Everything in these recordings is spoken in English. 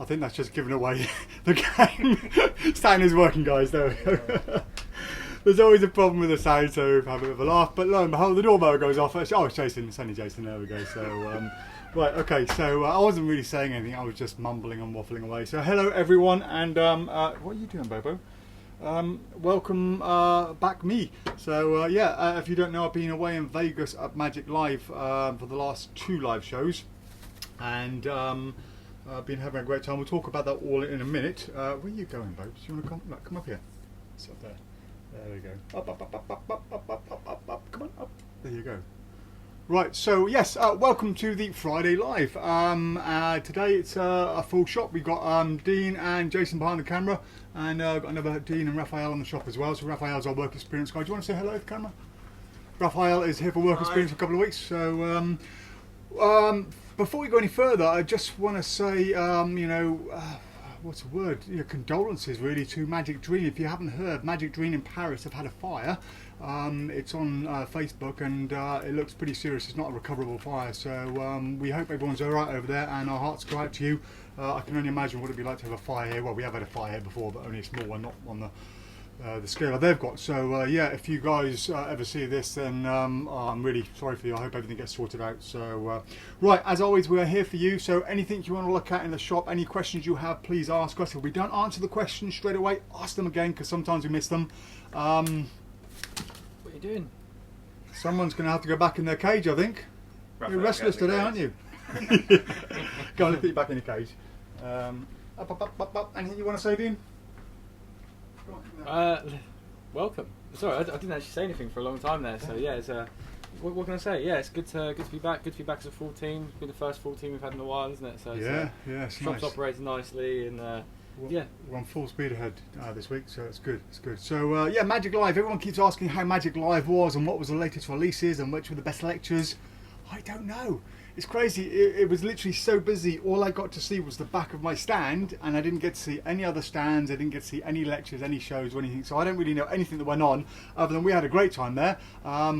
I think that's just giving away the game. Sound is working, guys. There we go. There's always a problem with the sound, so have a bit of a laugh. But lo and behold, the doorbell goes off. Oh, it's Jason. It's only Jason. There we go. So, right, okay. So I wasn't really saying anything. I was just mumbling and waffling away. So hello, everyone, and what are you doing, Bobo? Welcome back, me. So if you don't know, I've been away in Vegas at Magic Live for the last 2 live shows, and I've been having a great time. We'll talk about that all in a minute. Where are you going, Bobs? Do you want to come? Look, come up here. It's up there. There we go. Up. Come on, up. There you go. Right, so yes, welcome to the Friday Live. Today it's a full shop. We've got Dean and Jason behind the camera, and got another Dean and Raphael on the shop as well. So Raphael's our work experience guy. Do you want to say hello to the camera? Raphael is here for work experience for a couple of weeks. So before we go any further, I just want to say, what's the word? Condolences really to Magic Dream. If you haven't heard, Magic Dream in Paris have had a fire. It's on Facebook, and it looks pretty serious. It's not a recoverable fire, so we hope everyone's alright over there, and our hearts go out to you. I can only imagine what it'd be like to have a fire here. Well, we have had a fire here before, but only a small one, not on the scale they've got. So if you guys ever see this, then I'm really sorry for you. I hope everything gets sorted out. So right, as always, we're here for you. So anything you want to look at in the shop, any questions you have, please ask us. If we don't answer the questions straight away, ask them again, because sometimes we miss them. What are you doing? Someone's going to have to go back in their cage, I think. You're restless today, aren't you? Go on, let's put you back in the cage. Up. Anything you want to say, Dean? Welcome. Sorry, I didn't actually say anything for a long time there. So yeah, it's what can I say? Yeah, it's good to be back. Good to be back as a full team. It's been the first full team we've had in a while, isn't it? So it's shop's nice. operating nicely, and we're on full speed ahead this week, so it's good. It's good. So Magic Live. Everyone keeps asking how Magic Live was and what was the latest releases and which were the best lectures. I don't know. It's crazy. It was literally so busy. All I got to see was the back of my stand, and I didn't get to see any other stands. I didn't get to see any lectures, any shows or anything. So I don't really know anything that went on, other than we had a great time there. I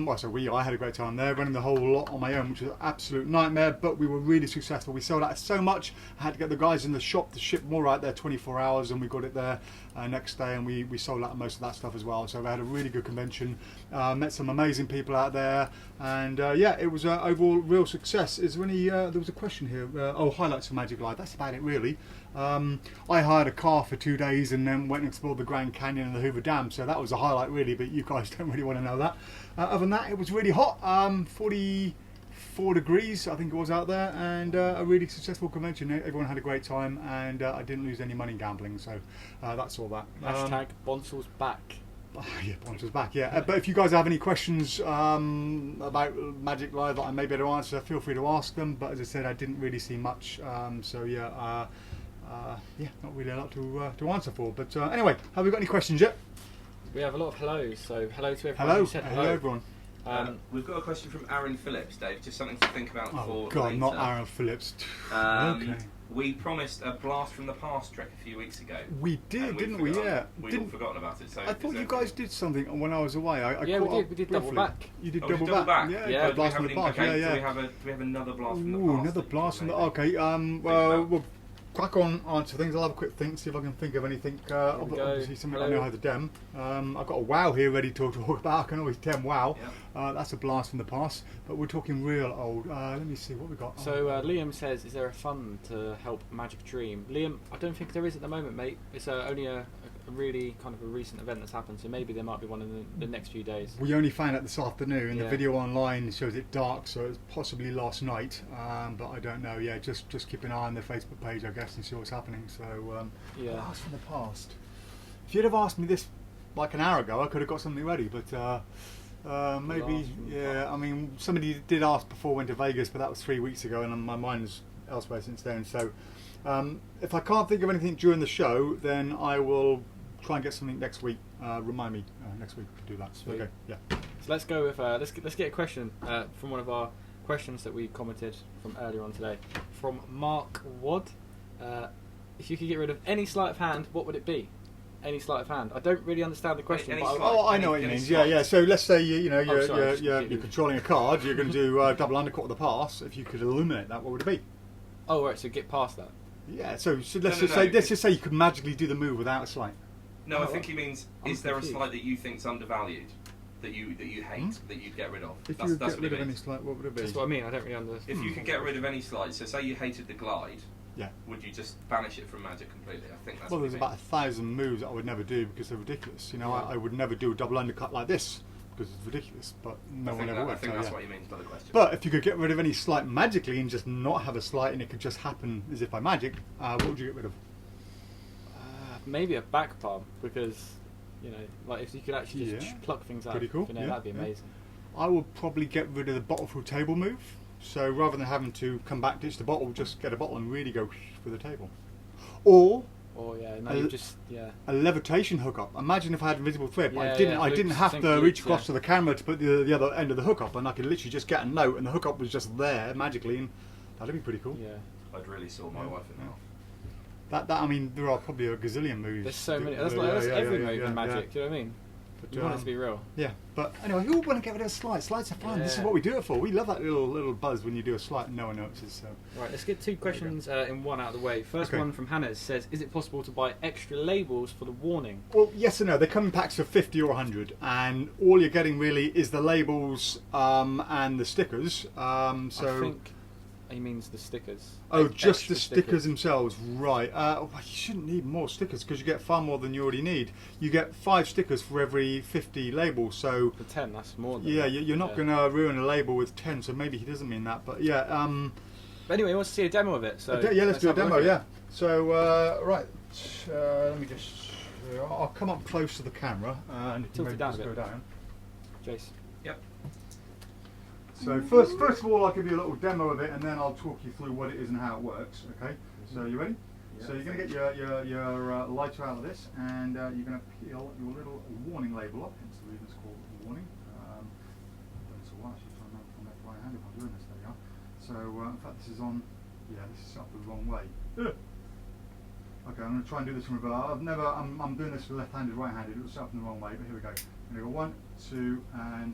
had a great time there, running the whole lot on my own, which was an absolute nightmare, but we were really successful. We sold out so much. I had to get the guys in the shop to ship more out there 24 hours, and we got it there next day, and we sold out most of that stuff as well. So we had a really good convention, met some amazing people out there, and it was an overall real success. Is there any there was a question here, highlights of Magic Live. That's about it really. I hired a car for 2 days and then went and explored the Grand Canyon and the Hoover Dam, so that was a highlight really, but you guys don't really want to know that. Other than that, it was really hot, 44 degrees I think it was out there, and a really successful convention. Everyone had a great time, and I didn't lose any money gambling, so that's all that. Hashtag Bonsal's back. Yeah, Bonsal's back, yeah. But if you guys have any questions about Magic Live that I may be able to answer, feel free to ask them, but as I said, I didn't really see much, not really a lot to answer for. But anyway, have we got any questions yet? We have a lot of hellos, so hello to everyone. Hello, who said hello everyone. We've got a question from Aaron Phillips, Dave. Just something to think about for God, later. not Aaron Phillips. Okay. We promised a blast from the past trick a few weeks ago. We did, didn't we? Yeah. We'd all forgotten about it. So I thought you guys did something when I was away. We did double back. You did double back. Yeah, blast from the past. Do we have another blast from the past? Another blast from the. Okay. We'll crack on to things. I'll have a quick think, see if I can think of anything. Obviously, something I know how to dem. I've got a wow here ready to talk about. I can always dem wow. Yep. That's a blast from the past, but we're talking real old. Let me see what we got. So Liam says, "Is there a fund to help Magic Dream?" Liam, I don't think there is at the moment, mate. It's only a really kind of a recent event that's happened, so maybe there might be one in the next few days. We only found out this afternoon. The video online shows it dark, so it's possibly last night, but I don't know. Yeah, just keep an eye on the Facebook page, I guess, and see what's happening. So blast from the past. If you'd have asked me this like an hour ago, I could have got something ready, but maybe I mean, somebody did ask before I went to Vegas, but that was 3 weeks ago, and my mind's elsewhere since then. So if I can't think of anything during the show, then I will try and get something next week. Remind me next week to do that. Sweet. Okay, yeah. So let's go with let's get a question from one of our questions that we commented from earlier on today, from Mark Wad. If you could get rid of any sleight of hand, what would it be? Any sleight of hand. I don't really understand the question. I know what it means. Yeah. So let's say you're controlling a card. You're going to do double undercut with the pass. If you could illuminate that, what would it be? Oh right, so get past that. Yeah, so let's No, just no, say no. let's just say you could magically do the move without a slide. No, I Oh, think he means, I'm is there a confused. slide that you think's undervalued, that you hate, that you'd get rid of? If That's you what get he rid of any means. slide, what would it be? That's what I mean. I don't really understand. If you could get rid of any slide, so say you hated the glide, Yeah. would you just banish it from Magic completely? I think that's Well, what there's he about means. 1,000 moves that I would never do because they're ridiculous. You know, Yeah. I would never do a double undercut like this because it's ridiculous. But no one ever I would. think so, that's yeah. what he means by the question. But if you could get rid of any slight magically and just not have a slight and it could just happen as if by magic, what would you get rid of? Maybe a back palm, because like if you could actually just Yeah. pluck things out, Pretty cool, yeah, that'd be yeah. amazing. I would probably get rid of the bottle through table move. So rather than having to come back, ditch the bottle, just get a bottle and really go for the table. Or Or A- you just a levitation hook up. Imagine if I had invisible thread, but Yeah, I didn't. yeah, I didn't loops, have sync to loops, reach across yeah. to the camera to put the other end of the hook up, and I could literally just get a note, and the hook up was just there magically, and that'd be pretty cool. yeah. I'd really saw my Yeah, wife in yeah. half. That I mean, there are probably a gazillion moves. There's so many. that- That's, yeah, like, that's yeah, every yeah, move yeah, in Magic. yeah. Do you know what I mean? But, You want it to be real. Yeah, but anyway, who would want to get rid of a slide? Slides are fun. This is Yeah. what we do it for. We love that little buzz when you do a slide and no one notices. So. Right, let's get two questions in one out of the way. First Okay. one from Hannah says, "Is it possible to buy extra labels for the warning?" Well, yes and no. They come in packs of 50 or 100, and all you're getting really is the labels and the stickers. I think he means the stickers. Oh, Like just extra the stickers themselves, right? Well, you shouldn't need more stickers because you get far more than you already need. You get 5 stickers for every 50 labels, so For 10, that's more than yeah, you're not yeah. going to ruin a label with 10. So maybe he doesn't mean that, but yeah. But anyway, he wants to see a demo of it. So Yeah, let's do a have demo. look at Yeah. it. So right, let me just. I'll come up close to the camera and you can Tilt it maybe down just a go bit. down. Jace. Yep. So first of all, I'll give you a little demo of it, and then I'll talk you through what it is and how it works. Okay. So you ready? Yeah. So you're going to get your lighter out of this, and you're going to peel your little warning label up. Hence the reason it's called warning. I've done this a while. Actually, trying to remember from left to right hand if I'm doing this. There we are. So in fact, this is on. Yeah, this is up the wrong way. Okay, I'm going to try and do this from reverse. I'm doing this left-handed, right-handed. It was up in the wrong way, but here we go. I'm going to go 1, 2, and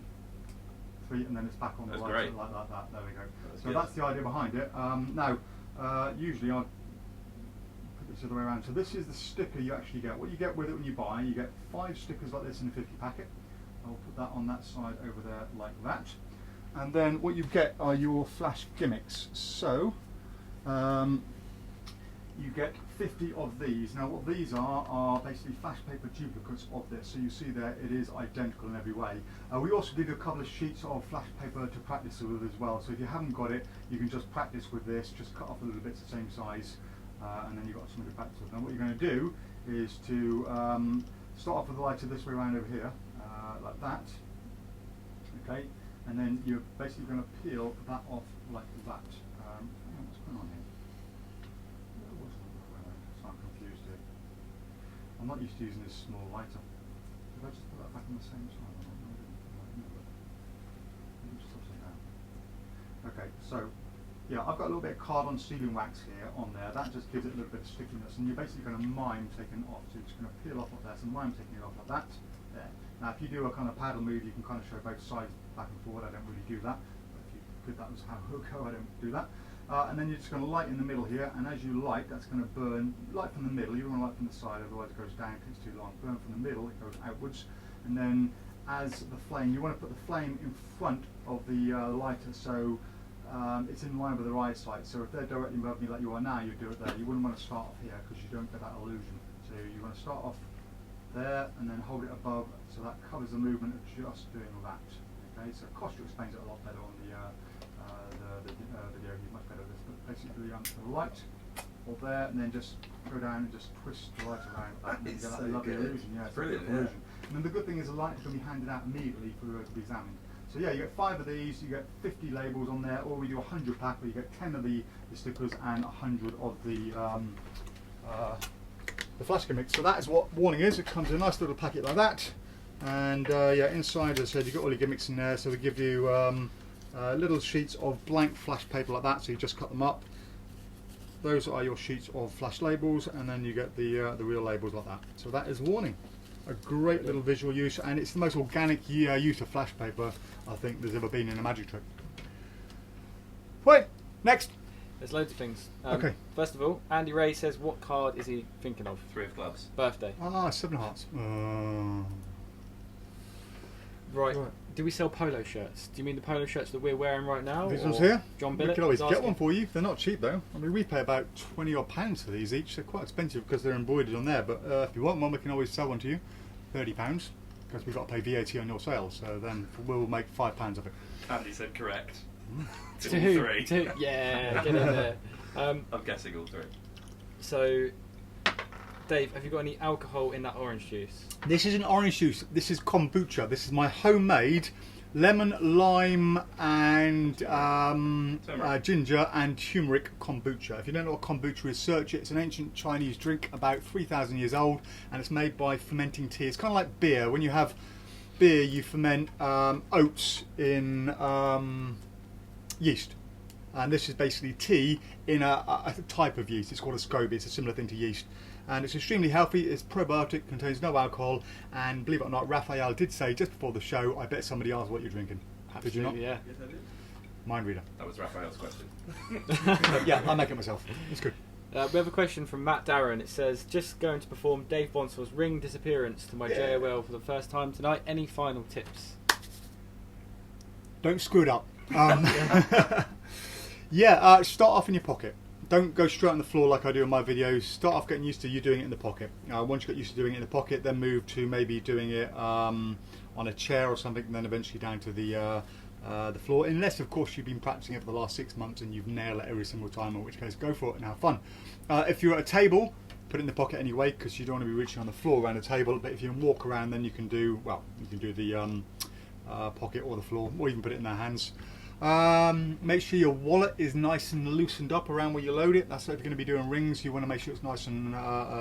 3, and then it's back on the That's right, great. like that. There we go. That's So good. that's the idea behind it. Now, usually I'll put this the other way around. So this is the sticker you actually get. What you get with it when you buy, you get 5 stickers like this in a 50 packet. I'll put that on that side over there like that. And then what you get are your flash gimmicks. So you get 50 of these. Now what these are basically flash paper duplicates of this. So you see there it is identical in every way. We also give you a couple of sheets of flash paper to practice with as well. So if you haven't got it, you can just practice with this, just cut off a little bits the same size, and then you've got something to practice with. Now what you're going to do is to start off with the lighter this way around over here, like that. Okay, and then you're basically going to peel that off like that. Hang on, what's going on here? So I'm confused here. I'm not used to using this small lighter. Did I just put that back on the same side? No, I didn't. Let me just upside down. Okay, so yeah, I've got a little bit of cardon sealing wax here on there. That just gives it a little bit of stickiness, and you're basically going to mime taking it off. So you're just going to peel off of there, so mime taking it off like that. There. Now, if you do a kind of paddle move, you can kind of show both sides back and forward. I don't really do that, but if you could, that was how it would go. I don't do that. And then you're just going to light in the middle here, and as you light, that's going to burn. Light from the middle. You don't want to light from the side, otherwise it goes down. It takes too long. Burn from the middle, it goes outwards, and then as the flame, you want to put the flame in front of the lighter, so it's in line with their eyesight. So if they're directly above me like you are now, you do it there. You wouldn't want to start off here because you don't get that illusion. So you want to start off there and then hold it above, so that covers the movement of just doing that. Okay, so Costa explains it a lot better on the video. He's much better at this, but basically the light or there, and then just go down and just twist the light around, and then you get that so lovely good. illusion. Yeah, it's Brilliant, a beautiful illusion. And then the good thing is the light is going to be handed out immediately for it to be examined. So yeah, you get 5 of these, you get 50 labels on there, or we do a 100 pack where you get 10 of the stickers and 100 of the flash gimmicks. So that is what warning is. It comes in a nice little packet like that, and yeah, inside, as I said, you've got all your gimmicks in there. So we give you little sheets of blank flash paper like that, so you just cut them up. Those are your sheets of flash labels, and then you get the real labels like that. So that is warning. A great little visual use, and it's the most organic use of flash paper I think there's ever been in a magic trick. Right, next. There's loads of things. Okay. First of all, Andy Ray says, what card is he thinking of? 3 of clubs. Birthday. Ah, 7 of hearts. Right. Do we sell polo shirts? Do you mean the polo shirts that we're wearing right now? These or ones here? John We Billett could always is get asking? one for you. They're not cheap though. I mean, we pay about £20 for these each. They're quite expensive because they're embroidered on there. But if you want one, we can always sell one to you. £30 because we've got to pay VAT on your sales. So then we'll make £5 of it. Andy said correct. To all who? 3. Yeah, get in there. I'm guessing all 3. So, Dave, have you got any alcohol in that orange juice? This isn't orange juice. This is kombucha. This is my homemade lemon, lime, and ginger and turmeric kombucha. If you don't know what kombucha is, search it. It's an ancient Chinese drink, about 3,000 years old, and it's made by fermenting tea. It's kind of like beer. When you have beer, you ferment oats in yeast. And this is basically tea in a type of yeast. It's called a SCOBY. It's a similar thing to yeast. And it's extremely healthy, it's probiotic, contains no alcohol, and believe it or not, Raphael did say just before the show, I bet somebody asked what you're drinking. Absolutely, did you not? yeah. Yes, I did. Mind reader. That was Raphael's question. Yeah, I'll make it myself. It's good. We have a question from Matt Darren. It says, just going to perform Dave Bonsal's ring disappearance to my JOL for the first time tonight. Any final tips? Don't screw it up. Start off in your pocket. Don't go straight on the floor like I do in my videos. Start off getting used to you doing it in the pocket. Once you get used to doing it in the pocket, then move to maybe doing it on a chair or something, and then eventually down to the floor. Unless, of course, you've been practicing it for the last 6 months and you've nailed it every single time, in which case go for it and have fun. If you're at a table, put it in the pocket anyway, because you don't want to be reaching on the floor around a table. But if you can walk around, then you can do the pocket or the floor, or even put it in their hands. Make sure your wallet is nice and loosened up around where you load it. That's if you're going to be doing rings, you want to make sure it's nice and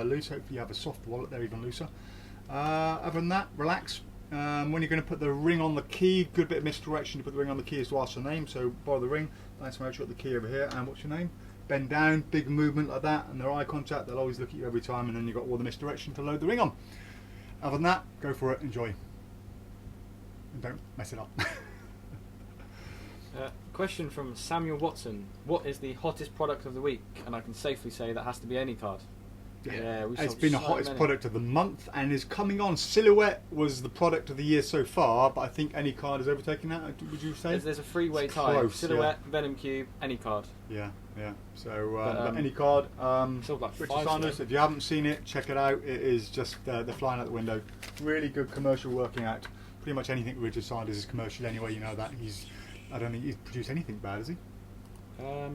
loose. Hopefully you have a soft wallet there, even looser. Other than that, relax. When you're going to put the ring on the key, good bit of misdirection to put the ring on the key is to ask your name. So borrow the ring, nice and make sure you got the key over here, and what's your name? Bend down, big movement like that, and their eye contact, they'll always look at you every time, and then you've got all the misdirection to load the ring on. Other than that, go for it, enjoy. And don't mess it up. Question from Samuel Watson. What is the hottest product of the week? And I can safely say that has to be any card. Yeah, it's been the hottest product of the month and is coming on. Silhouette was the product of the year so far, but I think any card is overtaking that, would you say? There's a three-way tie. Close, Silhouette, Venom Cube, any card. Yeah. So but any card. Sort of like Richard Sanders, if you haven't seen it, check it out. It is just they're flying out the window. Really good commercial working out. Pretty much anything Richard Sanders is commercial anyway. You know that I don't think he's produced anything bad, has he? No.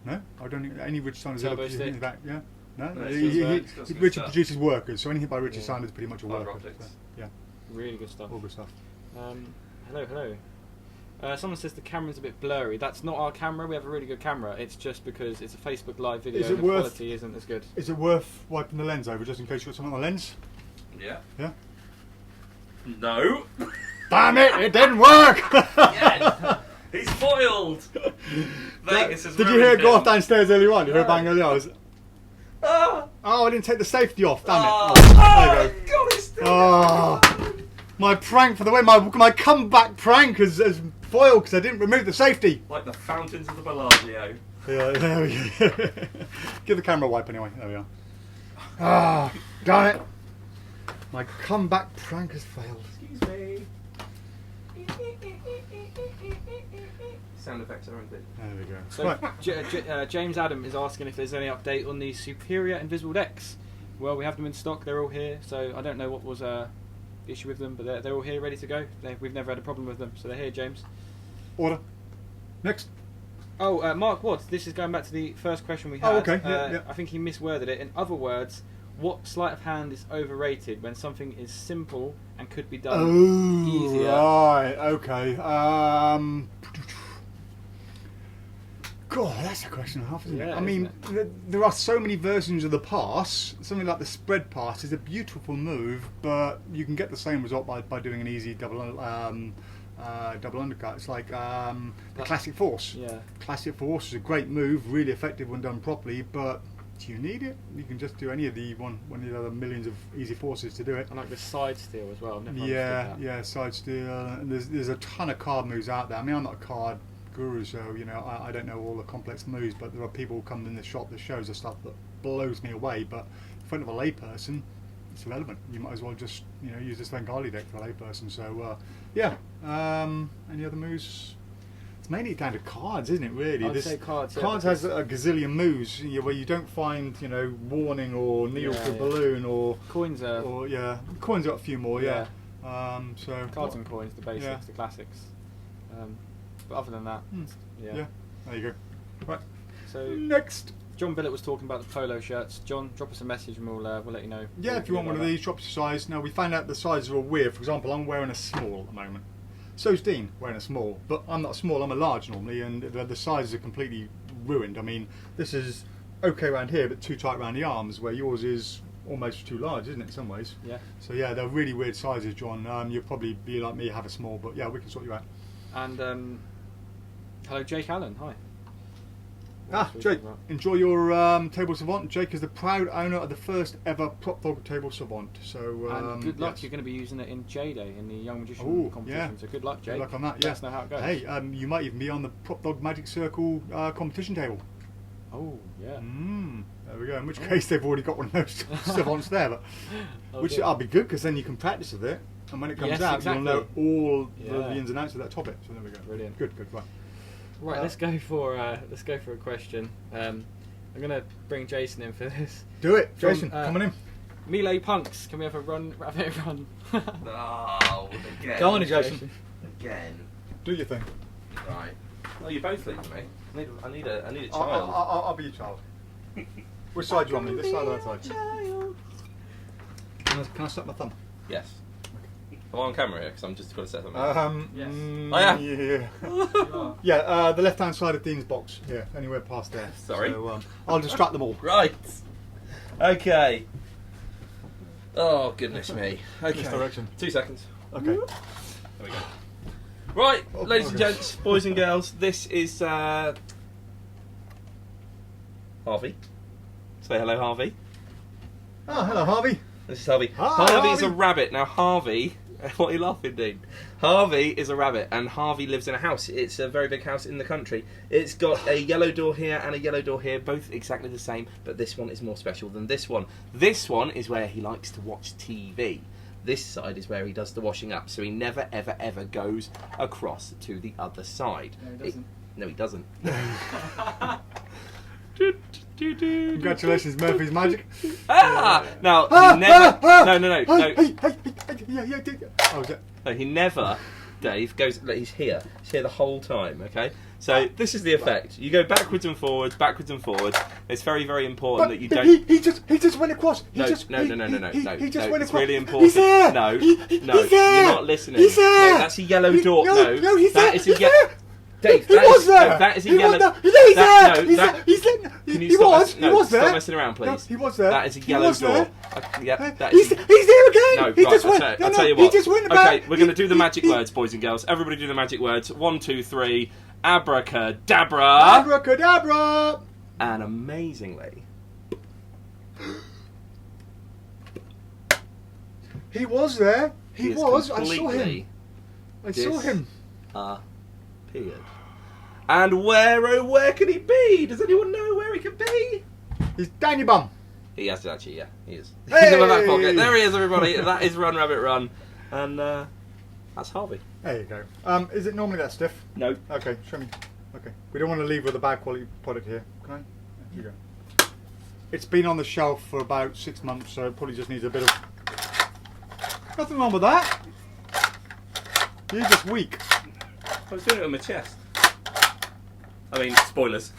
No, I don't think any Richard Sanders Turbo ever produced Stick. anything bad. Yeah. No, No, Richard good stuff. produces workers, so anything by Richard Yeah. Sanders is pretty much a Fiber worker. optics. So, yeah, Really good stuff. all good stuff. Hello. Someone says the camera's a bit blurry. That's not our camera. We have a really good camera. It's just because it's a Facebook Live video Is it and the worth- quality isn't as good. Is it worth wiping the lens over just in case you've got something on the lens? Yeah. Yeah. No. Damn it! It didn't work. Yes. He's foiled. Vegas has Did you hear it ruined go him. off downstairs earlier on? Did you hear it No. bang earlier on? I was- Ah. Oh, I didn't take the safety off. Damn Oh, it! Oh, there you go. God, he's still Oh, my prank for the way my comeback prank has foiled because I didn't remove the safety. like the fountains of the Bellagio. Yeah, there we go. Give the camera a wipe anyway. There we are. Ah, damn it! My comeback prank has failed. Excuse me. Sound effects are good. There we go. So Right. James Adam is asking if there's any update on the Superior Invisible decks. Well, we have them in stock. They're all here. So I don't know what was the issue with them, but they're all here, ready to go. We've never had a problem with them, so they're here, James. Order. Next. Oh, Mark Watts. This is going back to the first question we had. Oh, okay. Yeah. I think he misworded it. In other words, what sleight of hand is overrated when something is simple and could be done Oh, easier? right. Okay. God, that's a question and a half, isn't it? Yeah, I mean, isn't there are so many versions of the pass. Something like the spread pass is a beautiful move, but you can get the same result by doing an easy double undercut. It's like the Classic Force. Yeah. Classic Force is a great move, really effective when done properly, but do you need it? You can just do any of the one of the other millions of easy forces to do it. I like the side steal as well. I've never Yeah, understood that. yeah, side steal. And there's a ton of card moves out there. I mean, I'm not a card gurus. So I don't know all the complex moves, but there are people who come in the shop that shows us stuff that blows me away. But in front of a layperson, it's irrelevant. You might as well just use the Svengali deck for a layperson. So yeah. Any other moves? It's mainly down to cards, isn't it? Really, I'd say cards. Yeah, cards has a gazillion moves where you don't find warning or needle for balloon or coins are. Or coins got a few more. Yeah. So cards and coins, the basics, the classics. But other than that, yeah. There you go. Right. So next. John Billett was talking about the polo shirts. John, drop us a message and we'll let you know. Yeah, if you want one of these, drop your size. Now, we found out the sizes are all weird. For example, I'm wearing a small at the moment. So's Dean, wearing a small. But I'm not small, I'm a large normally, and the sizes are completely ruined. I mean, this is okay around here, but too tight around the arms, where yours is almost too large, isn't it, in some ways? Yeah. So, yeah, they're really weird sizes, John. You'll probably be like me, have a small, but yeah, we can sort you out. And, hello, Jake Allen. Hi. Jake, enjoy your table savant. Jake is the proud owner of the first ever PropDog table savant. So and good luck. Yes. You're going to be using it in J-Day in the Young Magician competition. So good luck, Jake. Good luck on that. Let us know how it goes. Hey, you might even be on the PropDog Magic Circle competition table. Oh yeah. There we go. In which case they've already got one of those savants there, but I'll be good because then you can practice with it, and when it comes out, you'll know all the ins and outs of that topic. So there we go. Brilliant. Good. Right. Right, let's go for a question. I'm gonna bring Jason in for this. Do it, Jason. Come on in. Melee Punks. Can we have a rabbit run? Oh, again. Go on, Jason. Again. Do your thing. Right. Oh, you both leave me. I need a child. I'll be your child. Which side do you want me? This side or that side? Can I suck my thumb? Yes. Am I on camera here? Because I'm just going to set something. Yes. Yeah. Yeah. The left-hand side of Dean's box. Yeah, anywhere past there. Sorry. So, I'll distract them all. Right. Okay. Oh goodness me. Okay. This direction. 2 seconds. Okay. There we go. Right, ladies and gents, boys and girls, this is Harvey. Say hello, Harvey. Oh, hello, Harvey. This is Harvey. Hi, Harvey is a rabbit. Now, Harvey, what are you laughing, Dean? Harvey is a rabbit, and Harvey lives in a house. It's a very big house in the country. It's got a yellow door here and a yellow door here, both exactly the same, but this one is more special than this one. This one is where he likes to watch TV. This side is where he does the washing up, so he never, ever, ever goes across to the other side. No, he doesn't. No, he doesn't. Congratulations, Murphy's Magic. Now, he never... No. Hey. Oh, is it? No, he never, Dave, goes... He's here. He's here the whole time, okay? So, this is the effect. You go backwards and forwards. It's very, very important that you don't... He just went across. No. He just went across. It's really important. He's there. No, He's you're there. not listening. He's there. No, that's a yellow door. No, he's there. That is a He's there. Dave, He was there. That is a He yellow... was there. He's there. He's there. Can you He was there. Stop messing around, please. No, he was there. That is a yellow door. He's there again. No, He right, just went. I'll tell you what. He just went about. Okay, we're going to do the magic words, boys and girls. Everybody do the magic words. 1, 2, 3. Abracadabra. Abracadabra. And amazingly... He was there. He was. I saw him. Appeared. And where can he be? Does anyone know where he could be? He's down your bum. He has to actually, yeah, he is. Hey! He's in my back pocket. There he is, everybody. That is Run Rabbit Run. And that's Harvey. There you go. Is it normally that stiff? No. Okay, show me. Okay. We don't want to leave with a bad quality product here. Can I? Here you go. It's been on the shelf for about 6 months, so it probably just needs a bit of... Nothing wrong with that. You're just weak. I was doing it on my chest. I mean, spoilers.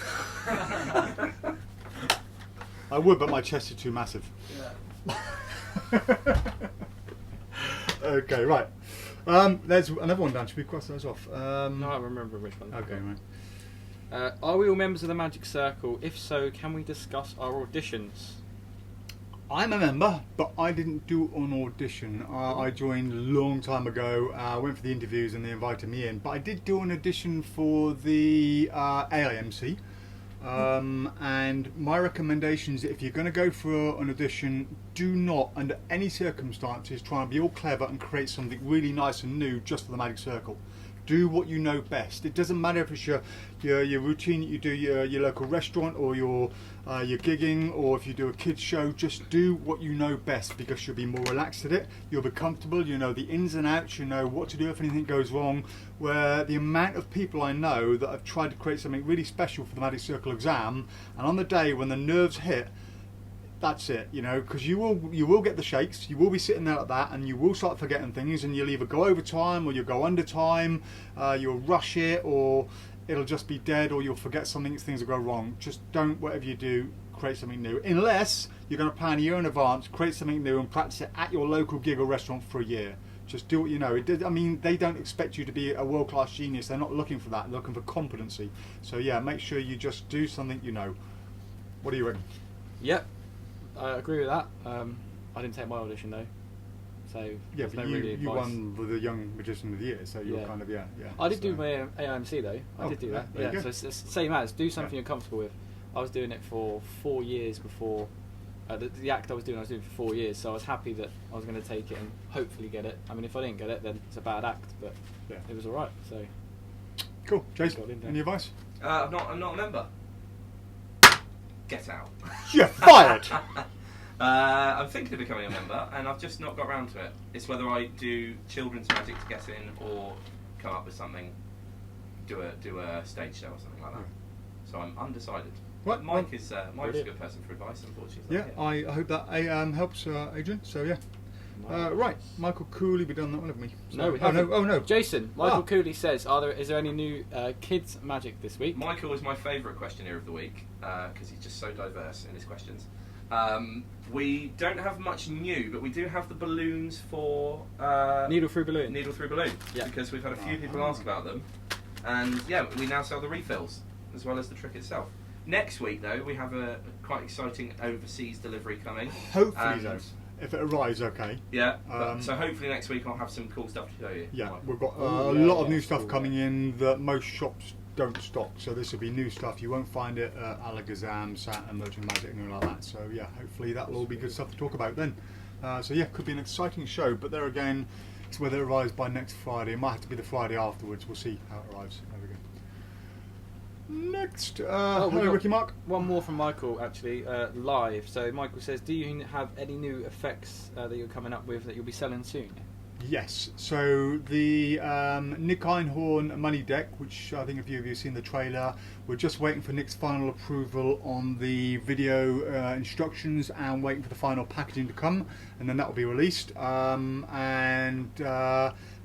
I would, but my chest is too massive. Yeah. Okay, right. There's another one down. Should we cross those off? No, I remember which one. Okay, right. Are we all members of the Magic Circle? If so, can we discuss our auditions? I'm a member, but I didn't do an audition. I joined a long time ago. Went for the interviews and they invited me in. But I did do an audition for the AIMC. And my recommendation is, if you're going to go for an audition, do not, under any circumstances, try and be all clever and create something really nice and new just for the Magic Circle. Do what you know best. It doesn't matter if it's your routine that you do your local restaurant, or your gigging, or if you do a kids show. Just do what you know best, because you'll be more relaxed at it. You'll be comfortable. You know the ins and outs. You know what to do if anything goes wrong. Where the amount of people I know that have tried to create something really special for the Magic Circle exam, and on the day when the nerves hit, that's it, you know, because you will get the shakes. You will be sitting there like that, and you will start forgetting things, and you'll either go over time, or you'll go under time, you'll rush it, or it'll just be dead, or you'll forget something, things will go wrong. Just don't, whatever you do, create something new. Unless you're going to plan a year in advance, create something new and practice it at your local gig or restaurant for a year. Just do what you know. I mean, they don't expect you to be a world-class genius. They're not looking for that. They're looking for competency. So yeah, make sure you just do something you know. What do you reckon? Yep. I agree with that. I didn't take my audition though, so yeah, but you won the Young Magician of the Year, so you're kind of yeah. I did do my AIMC though. I did do that. Yeah, so it's the same as do something you're comfortable with. I was doing it for 4 years before the act I was doing for 4 years, so I was happy that I was going to take it and hopefully get it. I mean, if I didn't get it, then it's a bad act, but it was all right. So cool, Jason. Any advice? I'm not a member. Get out. You're fired. I'm thinking of becoming a member, and I've just not got around to it. It's whether I do children's magic to get in, or come up with something, do a stage show or something like that. So I'm undecided. What? Mike is a good person for advice, unfortunately. Yeah, I hope that helps, Adrian. So yeah. Right, Michael Cooley, we done that one, haven't we? So, no, we haven't. Oh no. Jason, Michael Cooley says, is there any new kids magic this week? Michael is my favourite questionnaire of the week because he's just so diverse in his questions. We don't have much new, but we do have the balloons for Needle through balloon. Yeah, because we've had a few people ask about them, and yeah, we now sell the refills as well as the trick itself. Next week, though, we have a quite exciting overseas delivery coming. Hopefully, though. If it arrives, okay. Yeah, so hopefully next week I'll have some cool stuff to show you. Yeah, we've got a lot of new stuff coming in that most shops don't stock, so this will be new stuff. You won't find it at Alakazam, Saturn, Merchant Magic, anything like that. So yeah, hopefully that will all be good stuff to talk about then. So yeah, could be an exciting show, but there again, it's whether it arrives by next Friday. It might have to be the Friday afterwards. We'll see how it arrives. There we go. Next, hello Ricky Mark. One more from Michael actually, live. So Michael says, do you have any new effects that you're coming up with that you'll be selling soon? Yes, so the Nick Einhorn money deck, which I think a few of you have seen the trailer, we're just waiting for Nick's final approval on the video instructions and waiting for the final packaging to come, and then that will be released.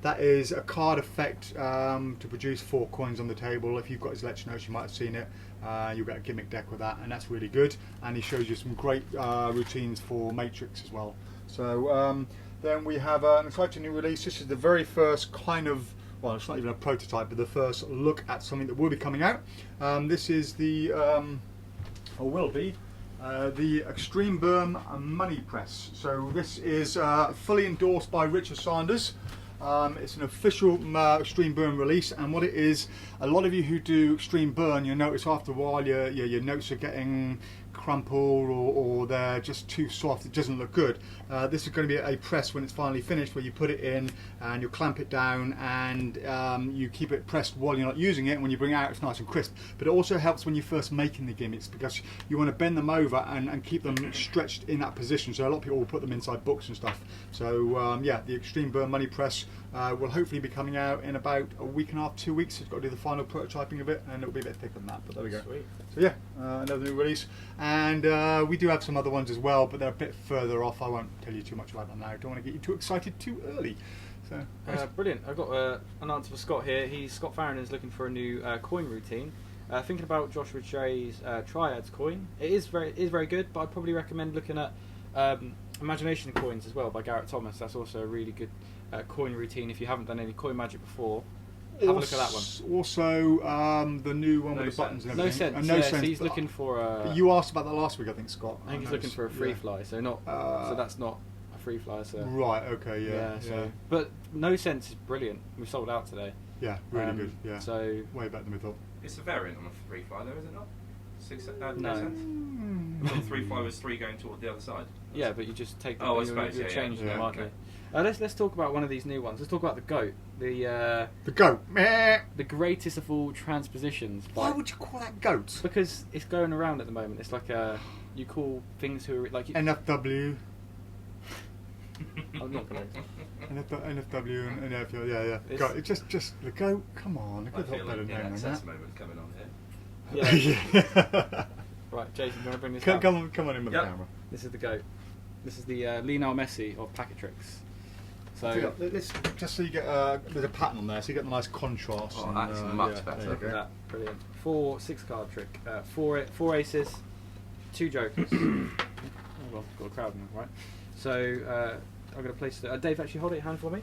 That is a card effect to produce 4 coins on the table. If you've got his lecture notes, you might have seen it. You'll get a gimmick deck with that, and that's really good. And he shows you some great routines for Matrix as well. So then we have an exciting new release. This is the very first kind of, well, it's not even a prototype, but the first look at something that will be coming out. This is the, or will be, the Extreme Berm Money Press. So this is fully endorsed by Richard Sanders. It's an official Extreme Burn release, and what it is, a lot of you who do Extreme Burn, you'll notice after a while your notes are getting crumpled or they're just too soft, it doesn't look good. This is going to be a press when it's finally finished, where you put it in and you clamp it down and you keep it pressed while you're not using it, and when you bring it out it's nice and crisp. But it also helps when you're first making the gimmicks, because you want to bend them over and keep them stretched in that position. So a lot of people will put them inside books and stuff. So yeah, the Extreme Burn Money Press will hopefully be coming out in about a week and a half, 2 weeks. It's got to do the final prototyping of it, and it'll be a bit thicker than that, but there we go. Sweet. So yeah, another new release, and we do have some other ones as well, but they're a bit further off. I won't tell you too much about them now. I don't want to get you too excited too early. So brilliant. I've got an answer for Scott here. Scott Farron is looking for a new coin routine. Thinking about Josh Richay's Triads coin. It is very good, but I'd probably recommend looking at Imagination Coins as well by Garrett Thomas. That's also a really good coin routine if you haven't done any coin magic before. Have a look at that one. Also, the new one with the buttons and everything. No sense. So he's looking for a... You asked about that last week, I think, Scott. I think he's looking for a free fly, so not. So that's not a free fly. So right. Okay. Yeah. So, but No Sense is brilliant. We sold out today. Yeah. Really good. Yeah. So way better than we thought. It's a variant on a free fly, though, is it not? No cents. I thought 3.5 was 3 going toward the other side. Yeah, but you just take. Oh, I suppose, you're yeah, changing yeah. them, aren't Okay. you? Let's talk about one of these new ones. Let's talk about the goat. The goat. Meh. the greatest of all transpositions. Why would you call that goat? Because it's going around at the moment. It's like you call things who are like. NFW. I'm not going to. NFW and NFL, yeah. It's- Goat. It's just the goat. Come on, I I could feel have better like name an than access that. moment coming on here. Yeah. Right, Jason, do you want to bring this Come, down? come on in with Yep. the camera. This is the goat. This is the Lionel Messi of packet tricks. So So let's just so you get there's a pattern on there, so you get the nice contrast. Oh, and, that's much yeah, better. there you look at go. that, brilliant. 4 6-card trick. Four aces, 2 jokers. Oh, well, got a crowd now, right? So I'm going to place the. Dave, actually hold it in your hand for me.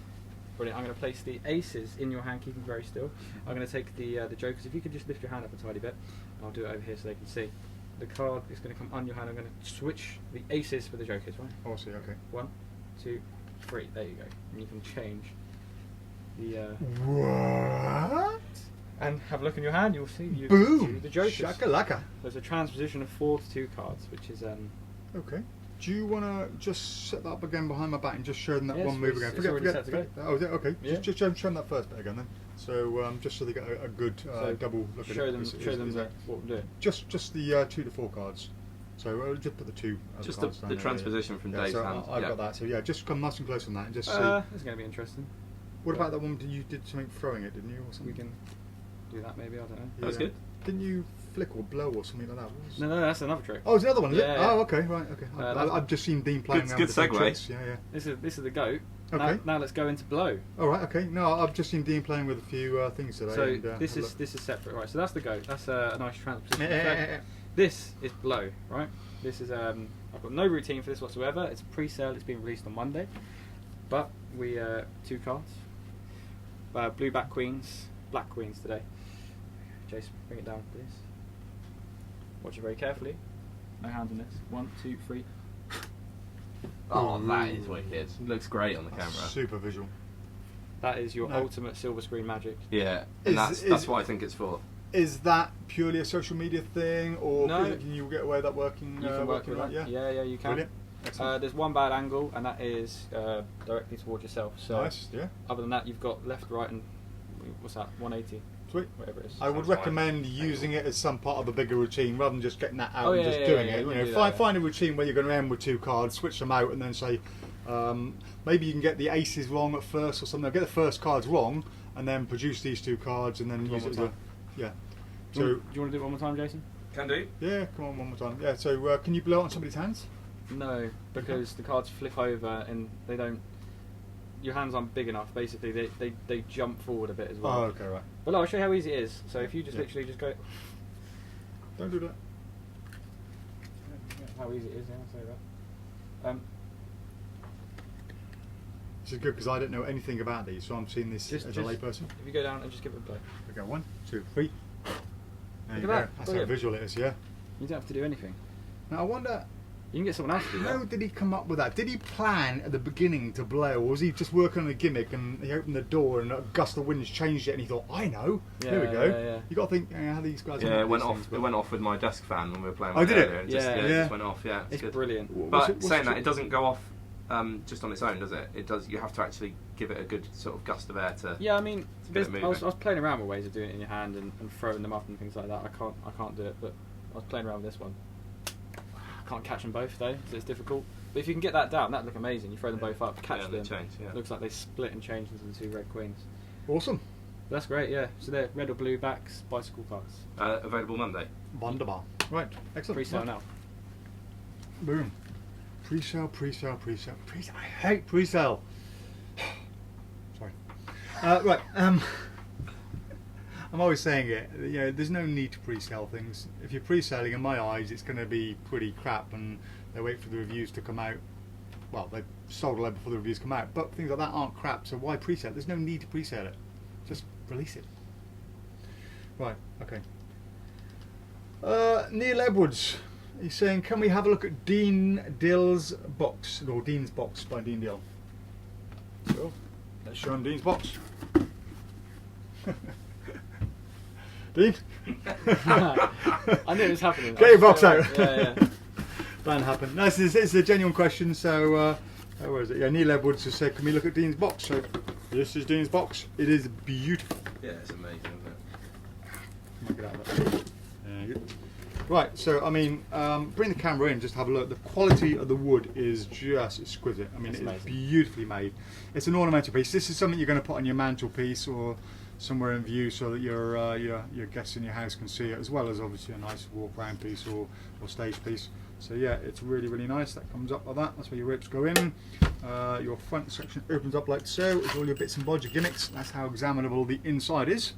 Brilliant. I'm going to place the aces in your hand, keep them very still. I'm going to take the jokers. If you could just lift your hand up a tiny bit, I'll do it over here so they can see. The card is going to come on your hand. I'm going to switch the aces for the jokers, right? Oh, I see, okay. 1, 2, 3. There you go. And you can change the. What? And have a look in your hand. You'll see. You Boom! see the jokers. Shakalaka. There's a transposition of 4 to 2 cards, which is Okay. Do you want to just set that up again behind my back and just show them that Yes, one move it's- again? it's already set to go. Oh, is it? Okay. Yeah. Just show them that first bit again then. So just so they get a good So double look at show it. them. Show them what we're doing. Just the 2 to 4 cards. So just put the 2 other Just cards the down there, transposition from yeah. Dave's So hand. I've Yeah. got that. So yeah, just come nice and close on that and just see. It's going to be interesting. What about that one? You did something throwing it, didn't you, or We something? can do that maybe. I don't know. That was good. Didn't you flick or blow or something like that? What was- No, that's another trick. Oh, it's another one, is it? Yeah, yeah. Oh, okay, right, okay. that's- I've just seen Dean playing Good- around good with the segue. tricks. Yeah, yeah. This is the goat. Okay. Now let's go into blow. All right, okay. No, I've just seen Dean playing with a few things today. So and, this have a is separate, right? So that's the goat. That's a nice transposition. look. This is blow, right? This is I've got no routine for this whatsoever. It's a pre-sale. It's been released on Monday, but we 2 cards. Blue back queens, black queens today. Jason, bring it down, please. Watch it very carefully. No hands on this. 1, 2, 3. Oh, that is wicked. Looks great on the camera. Super visual. That is your No. ultimate silver screen magic. Yeah, Is- and that's is- what I think it's for. Is that purely a social media thing, or No. can you get away with that working? You can work working with that. Yeah. Yeah, you can. Brilliant. Excellent. There's one bad angle, and that is directly towards yourself. So Nice. Yeah. other than that, you've got left, right, and what's that? 180, Sweet. whatever it is. I would Sounds fine. recommend using it as some part of a bigger routine rather than just getting that out Oh, and yeah, just yeah, doing yeah, it. you You wouldn't know, do that, find a routine where you're going to end with 2 cards, switch them out, and then say maybe you can get the aces wrong at first or something. Get the first cards wrong, and then produce these 2 cards, and then One use more it as a time. yeah. Do So you want to do it one more time, Jason? Can do. yeah, come on one more time. Yeah. So can you blow it on somebody's hands? No, because the cards flip over and they don't. Your hands aren't big enough. Basically, they jump forward a bit as well. Oh, okay, right. But no, I'll show you how easy it is. So if you just Yeah. literally just go, Don't do that. how easy it is. Yeah, I'll say that. This is good because I don't know anything about these, so I'm seeing this Just- as a just- layperson. If you go down and just give it a blow, Okay, 1, 2, 3. There Look you at go. that, That's how brilliant. visual it is. Yeah. you don't have to do anything. Now I wonder. You can get someone else to do How that. did he come up with that? Did he plan at the beginning to blow, or was he just working on a gimmick and he opened the door and a gust of winds changed it and he thought, I know, there we Yeah, go. yeah. You got to think how these guys. Yeah, make it went these off. things, It but- went off with my desk fan when we were playing Oh, with did it it? earlier. And just, Yeah. it Yeah. just went off. Yeah, It's good. brilliant. But what's saying the- that, it doesn't go off just on its own, does it? It does. You have to actually give it a good sort of gust of air to. Yeah, I mean, get it there's- moving. I was playing around with ways of doing it in your hand and throwing them up and things like that. I can't do it, but I was playing around with this one. I can't catch them both though, so it's difficult. But if you can get that down, that'd look amazing. You throw them both up, catch Yeah, they them. change, yeah. Looks like they split and change into the 2 red queens. Awesome. That's great, yeah. So they're red or blue backs, bicycle cards. Available Monday. Wonderbar. Right, excellent. Pre-sale Right. now. Boom. Pre-sale, pre-sale, pre-sale, pre-sale. I hate pre-sale. Sorry. Right. I'm always saying it. You know, there's no need to pre-sell things. If you're pre-selling, in my eyes, it's going to be pretty crap, and they wait for the reviews to come out. Well, they've sold a lot before the reviews come out, but things like that aren't crap. So why pre-sell? There's no need to pre-sell it. Just release it. Right. Okay. Neil Edwards. He's saying, can we have a look at Dean Dill's box, or Dean's box by Dean Dill? So, let's show him Dean's box. Dean? I knew it was happening. Get your box out. Yeah. That happened. No, this is a genuine question. So, where is it? Yeah, Neil Edwards has said, "Can we look at Dean's box?" So, this is Dean's box. It is beautiful. Yeah, it's amazing, isn't it? Might get out of that. There you go. Right, so I mean, bring the camera in, just have a look. The quality of the wood is just exquisite. I mean, It's it's amazing. beautifully made. It's an ornamental piece. This is something you're going to put on your mantelpiece or somewhere in view, so that your guests in your house can see it, as well as obviously a nice walk round piece or stage piece. So yeah, it's really, really nice. That comes up like that. That's where your ropes go in. Your front section opens up like so. It's all your bits and bobs, your gimmicks. That's how examinable the inside is.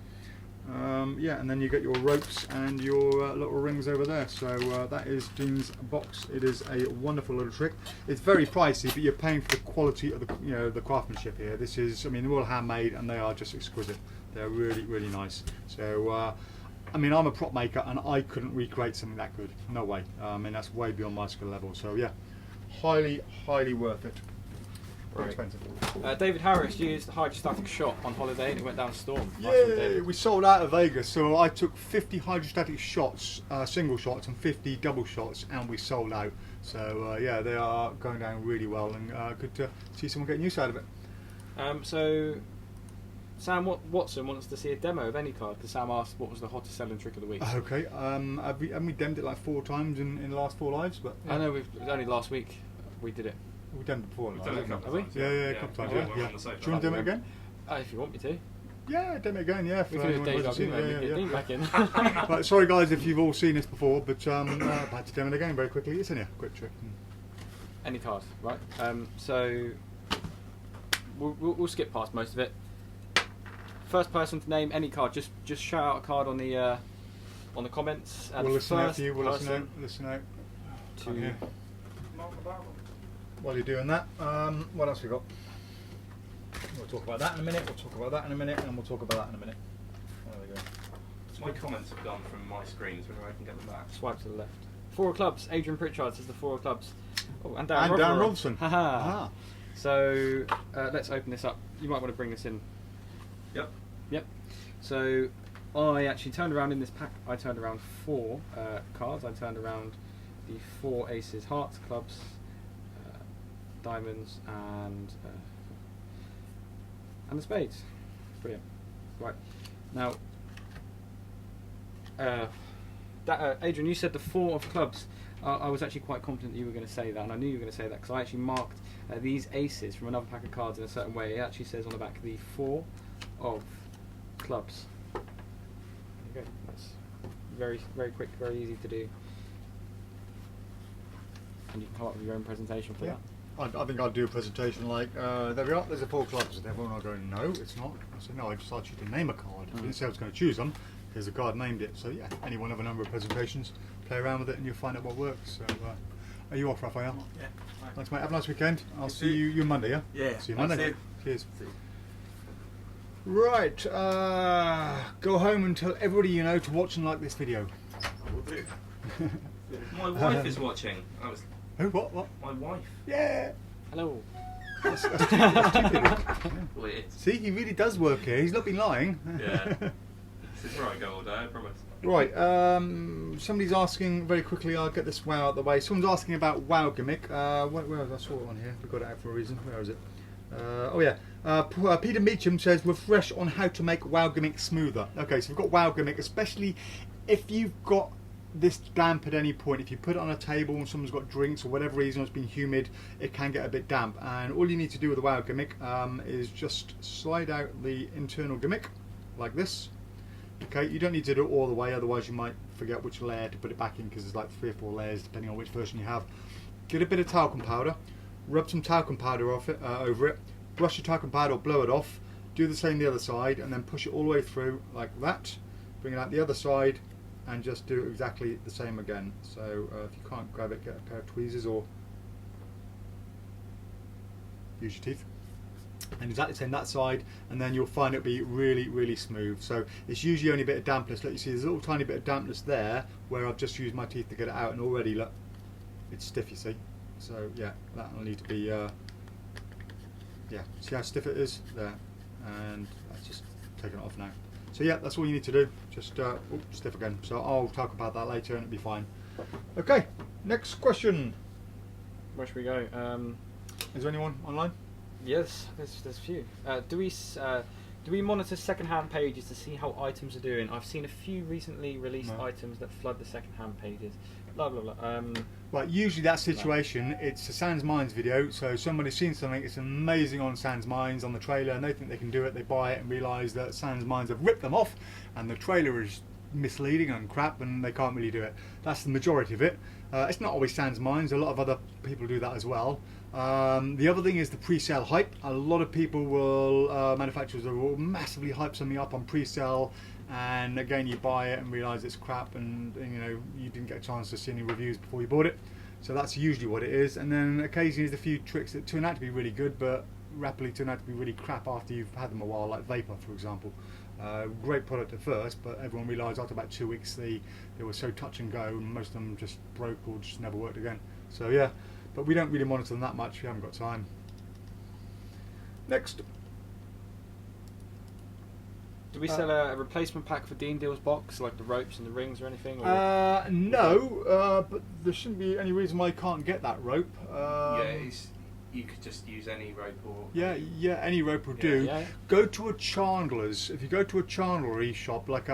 Yeah, and then you get your ropes and your little rings over there. So that is Dean's box. It is a wonderful little trick. It's very pricey, but you're paying for the quality of the craftsmanship here. This is, I mean, they're all handmade and they are just exquisite. They're really, really nice. So I mean, I'm a prop maker and I couldn't recreate something that good. No way. I mean, that's way beyond my skill level. So yeah, highly, highly worth it. Very expensive. David Harris used the hydrostatic shot on holiday and it went down a storm. Nice one, Yeah, David. we sold out of Vegas. So I took 50 hydrostatic shots, single shots, and 50 double shots, and we sold out. So yeah, they are going down really well, and good to see someone getting use out of it. So Sam Watson wants to see a demo of any card because Sam asked what was the hottest selling trick of the week. Okay, haven't we demmed it like 4 times in the last 4 lives? But yeah. I know only last week we did it. We've done it before. We've done it a haven't couple we? of times. Yeah, a couple of times. when we were Yeah. on the sofa. Do you want to demo it again? If you want me to. Yeah, demo it again. Yeah. We for could do anyone a who deja hasn't vu seen it. moment, get Dean back in. Right, sorry guys if you've all seen this before, but I've had to demo it again very quickly. It's in here, quick trick. Any card, right? So we'll skip past most of it. First person to name any card, just shout out a card on the comments. We'll listen out first for you. We'll listen person out. to Yeah. While you're doing that, what else we got? We'll talk about that in a minute. We'll talk about that in a minute, and we'll talk about that in a minute. There we go. My comments have gone from my screens, whether I can get them back. swipe to the left. 4 of clubs. Adrian Pritchard says the 4 of clubs. Oh, and Darren And Rotherham. Darren Robson. Haha. Ah. So let's open this up. You might want to bring this in. Yep. So I actually turned around in this pack. I turned around 4 cards. I turned around the 4 aces, hearts, clubs, diamonds, and the spades. Brilliant. Right now, Adrian, you said the 4 of clubs. I was actually quite confident that you were going to say that, and I knew you were going to say that because I actually marked these aces from another pack of cards in a certain way. It actually says on the back the 4 of clubs. There you go. That's very, very quick, very easy to do, and you can come up with your own presentation for that. I think I'd do a presentation like, there we are, there's a 4 clubs, and everyone will go, no, it's not. I said, no, I just asked you to name a card. I didn't say I was going to choose them, because the card named it. So yeah, any one of a number of presentations, play around with it, and you'll find out what works. So, are you off, Raphael? Yeah. Thanks, mate. Have a nice weekend. I'll see you Monday, yeah? Yeah. See you Monday. See you. Cheers. Right, go home and tell everybody you know to watch and like this video. Will do. My wife is watching. Who? What? My wife. Yeah! Hello. That's too good. That's too good. Weird. See, he really does work here. He's not been lying. Yeah. This is where I go all day, I promise. Right, somebody's asking very quickly, I'll get this wow out of the way. Someone's asking about Wow Gimmick. Where is I saw it on here? We got it out for a reason. Where is it? Oh yeah. Peter Meacham says, refresh on how to make Wow Gimmick smoother. Okay, so we've got Wow Gimmick, especially if you've got this damp at any point. If you put it on a table and someone's got drinks or whatever reason, it's been humid, it can get a bit damp. And all you need to do with the Wow Gimmick is just slide out the internal gimmick like this. Okay, you don't need to do it all the way, otherwise you might forget which layer to put it back in, because there's like 3 or 4 layers depending on which version you have. Get a bit of talcum powder, rub some talcum powder off it, over it, brush your talcum powder or blow it off, do the same the other side, and then push it all the way through like that, bring it out the other side, and just do exactly the same again. So if you can't grab it, get a pair of tweezers or use your teeth. And exactly the same that side, and then you'll find it'll be really, really smooth. So it's usually only a bit of dampness. Let you see there's a little tiny bit of dampness there where I've just used my teeth to get it out, and already look, it's stiff, you see. So yeah, that'll need to be yeah, see how stiff it is there, and that's just taken it off now. So yeah, that's all you need to do. Just stiff again. So I'll talk about that later, and it'll be fine. Okay, next question. Where should we go? Is there anyone online? Yes, there's a few. Do we monitor second-hand pages to see how items are doing? I've seen a few recently released items that flood the second-hand pages. Blah blah blah. Well, usually that situation, it's a Sans Minds video. So somebody's seen something, it's amazing on Sans Minds on the trailer, and they think they can do it. They buy it and realise that Sans Minds have ripped them off, and the trailer is misleading and crap, and they can't really do it. That's the majority of it. It's not always Sans Minds. A lot of other people do that as well. The other thing is the pre-sale hype. A lot of people will, manufacturers will massively hype something up on pre-sale, and again you buy it and realise it's crap, and you know you didn't get a chance to see any reviews before you bought it. So that's usually what it is. And then occasionally there's a few tricks that turn out to be really good, but rapidly turn out to be really crap after you've had them a while, like Vapor, for example. Great product at first, but everyone realised after about 2 weeks they were so touch and go, and most of them just broke or just never worked again. So yeah, but we don't really monitor them that much. We haven't got time. Next. Do we sell a replacement pack for Dean Deal's box, like the ropes and the rings or anything? Or? No, but there shouldn't be any reason why you can't get that rope. You could just use any rope or... Yeah, any rope will do. Yeah. Go to a chandler's. If you go to a chandlery shop, like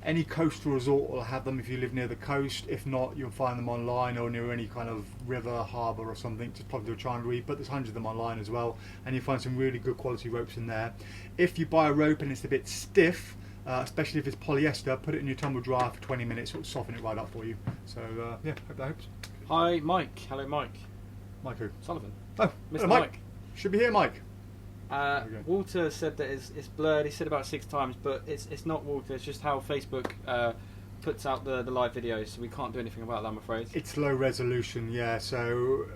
any coastal resort will have them if you live near the coast. If not, you'll find them online or near any kind of river, harbour or something. Just probably do a chandlery, but there's hundreds of them online as well, and you find some really good quality ropes in there. If you buy a rope and it's a bit stiff, especially if it's polyester, put it in your tumble dryer for 20 minutes. It'll soften it right up for you. So yeah, hope that helps. Hi, Mike. Hello, Mike. Mike who? Sullivan. Oh, Mr. hello, Mike. Should be here, Mike. Walter said that it's blurred. He said about 6 times, but it's not Walter. It's just how Facebook puts out the live videos, so we can't do anything about that, I'm afraid. It's low resolution, yeah. So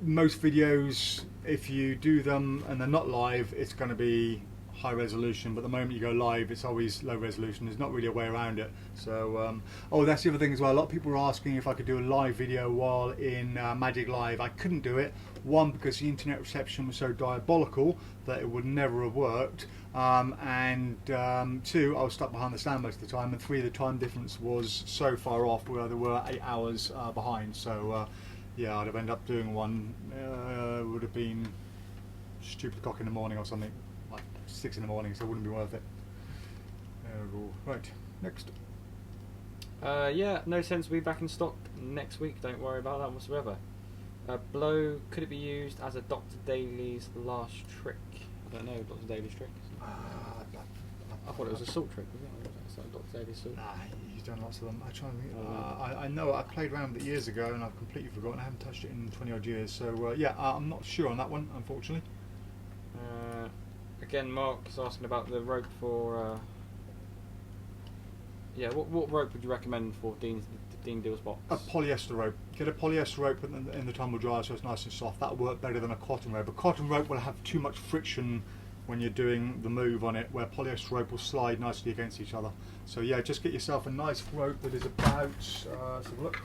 most videos, if you do them and they're not live, it's going to be high resolution, but the moment you go live it's always low resolution. There's not really a way around it. So that's the other thing as well. A lot of people were asking if I could do a live video while in Magic Live. I couldn't do it, one because the internet reception was so diabolical that it would never have worked, and 2, I was stuck behind the stand most of the time, and 3, the time difference was so far off where there were 8 hours behind. So yeah, I'd have ended up doing one, would have been stupid o'clock in the morning or something, like 6 in the morning, so it wouldn't be worth it. Right, next. Yeah, no sense. We'll be back in stock next week. Don't worry about that whatsoever. Blow, could it be used as a Dr. Daly's last trick? I don't know, Dr. Daly's trick. I thought it was a salt trick, wasn't it? It's like Dr. Daly's salt. Nah, he's done lots of them. I try and think, I know I played around with it years ago and I've completely forgotten. I haven't touched it in 20 odd years, so yeah, I'm not sure on that one, unfortunately. Again, Mark's asking about the rope for. Yeah, what rope would you recommend for Dean Deal's box? A polyester rope. Get a polyester rope in the tumble dryer so it's nice and soft. That'll work better than a cotton rope. A cotton rope will have too much friction when you're doing the move on it, where polyester rope will slide nicely against each other. So yeah, just get yourself a nice rope that is about, let's have a look.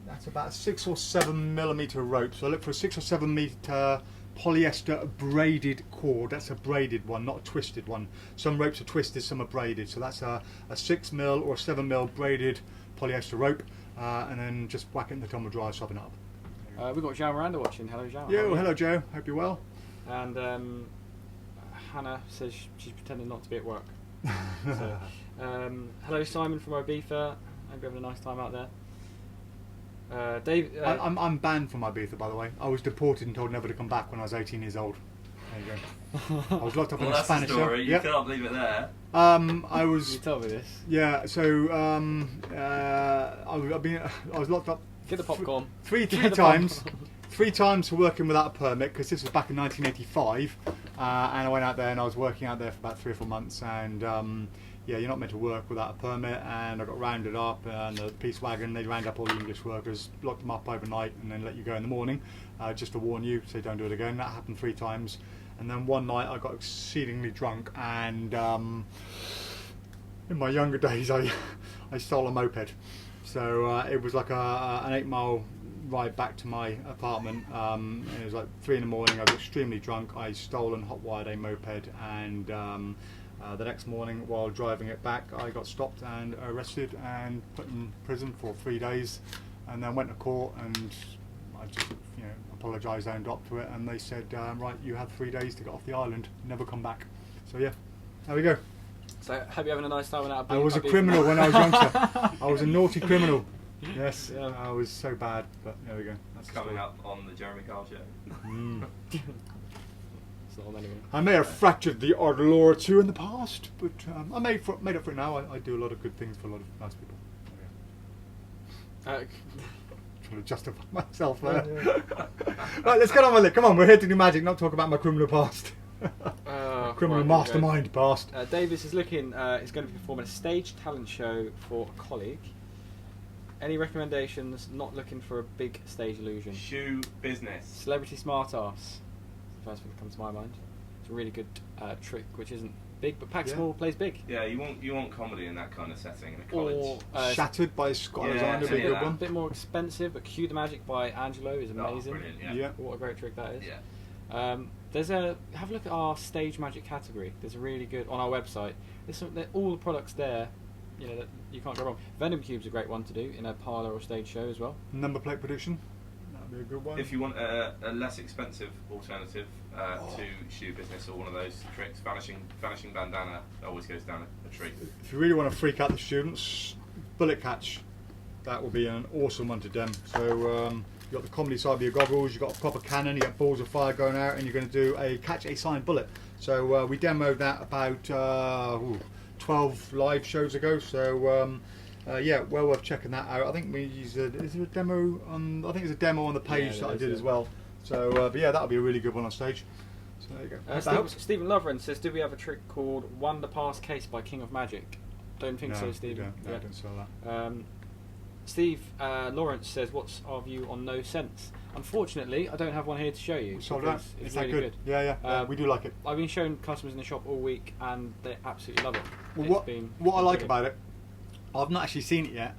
That's about 6 or 7 millimeter rope. So look for a 6 or 7 meter polyester braided cord. That's a braided one, not a twisted one. Some ropes are twisted, some are braided. So that's a 6 mil or 7 mil braided polyester rope, and then just whack it in the tumble dryer, soften it up. We've got Joe Miranda watching. Hello, Joe. Yeah, well, hello, Joe. Hope you're well. And Hannah says she's pretending not to be at work. So, hello, Simon from Ibiza. Hope you're having a nice time out there. Dave, I'm banned from Ibiza, by the way. I was deported and told never to come back when I was 18 years old. There you go. I was locked up in a Spanish that's the story. You Yep. can't leave it there. I was. you told me this. Yeah. So I was locked up. Get the popcorn. Three Get the times. popcorn. 3 times for working without a permit, because this was back in 1985, and I went out there and I was working out there for about 3 or 4 months, and yeah, you're not meant to work without a permit, and I got rounded up, and the police wagon, they round up all the English workers, locked them up overnight, and then let you go in the morning, just to warn you, so don't do it again. That happened 3 times, and then one night I got exceedingly drunk, and in my younger days I stole a moped. So it was like an 8 mile ride back to my apartment. And it was like 3 in the morning. I was extremely drunk. I stole and hot-wired a moped, and the next morning, while driving it back, I got stopped and arrested and put in prison for 3 days, and then went to court, and I just, apologised, owned up to it, and they said, right, you have 3 days to get off the island, never come back. So yeah, there we go. So, hope you're having a nice time without I was a criminal when I was younger. I was a naughty criminal. Yes, Yeah. I was so bad, but there we go. That's coming up on the Jeremy Kyle show. Mm. It's not on anyway. I may have fractured the odd law or two in the past, but I made up for it now. I do a lot of good things for a lot of nice people. Trying to justify myself there. Right, let's get on with it. Come on, we're here to do magic, not talk about my criminal past. Criminal mastermind past. Davis is looking. Is going to be performing a stage talent show for a colleague. Any recommendations? Not looking for a big stage illusion. Shoe business. Celebrity smart ass. The first thing that comes to my mind. It's a really good trick, which isn't big, but packs small, plays big. Yeah, you want comedy in that kind of setting in a college. Or Shattered by Scott Alexander, yeah, be a good that. a one. bit more expensive, but Cue the Magic by Angelo is amazing. Oh, brilliant, Yeah. What a great trick that is. Yeah. Have a look at our stage magic category. There's a really good on our website. All the products there, that you can't go wrong. Venom Cube's a great one to do in a parlour or stage show as well. Number plate prediction. That'd be a good one. If you want a less expensive alternative to shoe business or one of those tricks, vanishing bandana always goes down a treat. If you really want to freak out the students, bullet catch. That will be an awesome one to dem. So you've got the comedy side of your goggles, you've got a proper cannon, you got balls of fire going out, and you're going to do a catch a signed bullet. So we demoed that about 12 live shows ago. So yeah, well worth checking that out. I think we used is there a demo on? I think there's a demo on the page that I did as well. So but yeah, that'll be a really good one on stage. So there you go. Stephen Loverin says, "Do we have a trick called Wonder Pass Case by King of Magic?" Don't think so, Stephen. No, don't sell that. Steve Lawrence says, "What's our view on No Sense?" Unfortunately, I don't have one here to show you. Sold out. It's Is that really good? Yeah, we do like it. I've been showing customers in the shop all week, and they absolutely love it. Well, what I like about it, I've not actually seen it yet.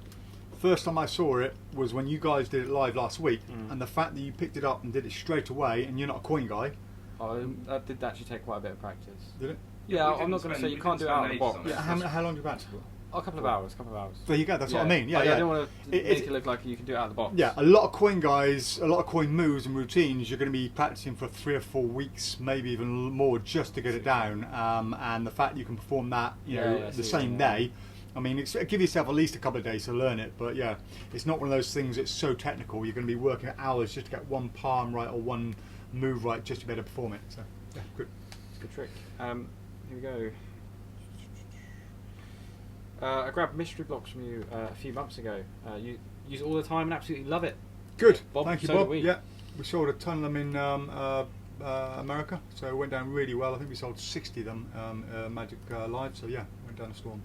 First time I saw it was when you guys did it live last week, and the fact that you picked it up and did it straight away, and you're not a coin guy. That did actually take quite a bit of practice. Did it? Yeah, I'm not going to say you can't do it out of the box. Yeah, how long did you practice for? A couple of hours. There you go. That's what I mean. Yeah, I don't want to make it look like you can do it out of the box. Yeah, a lot of coin guys, a lot of coin moves and routines. You're going to be practicing for 3 or 4 weeks, maybe even more, just to get it down. And the fact that you can perform that, the same day. I mean, give yourself at least a couple of days to learn it. But yeah, it's not one of those things that's so technical. You're going to be working hours just to get one palm right or one move right, just to be able to perform it. So yeah, good. It's a good trick. Here we go. I grabbed mystery blocks from you a few months ago. You use it all the time and absolutely love it. Good. Bob, Thank you, so Bob. do we. Yeah, we sold a ton of them in America, so it went down really well. I think we sold 60 of them Magic Live, so yeah, went down a storm.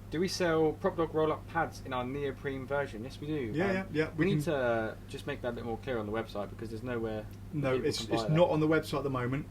Do we sell PropDog roll-up pads in our neoprene version? Yes, we do. Yeah. We need to just make that a bit more clear on the website because there's nowhere. No, it's not on the website at the moment.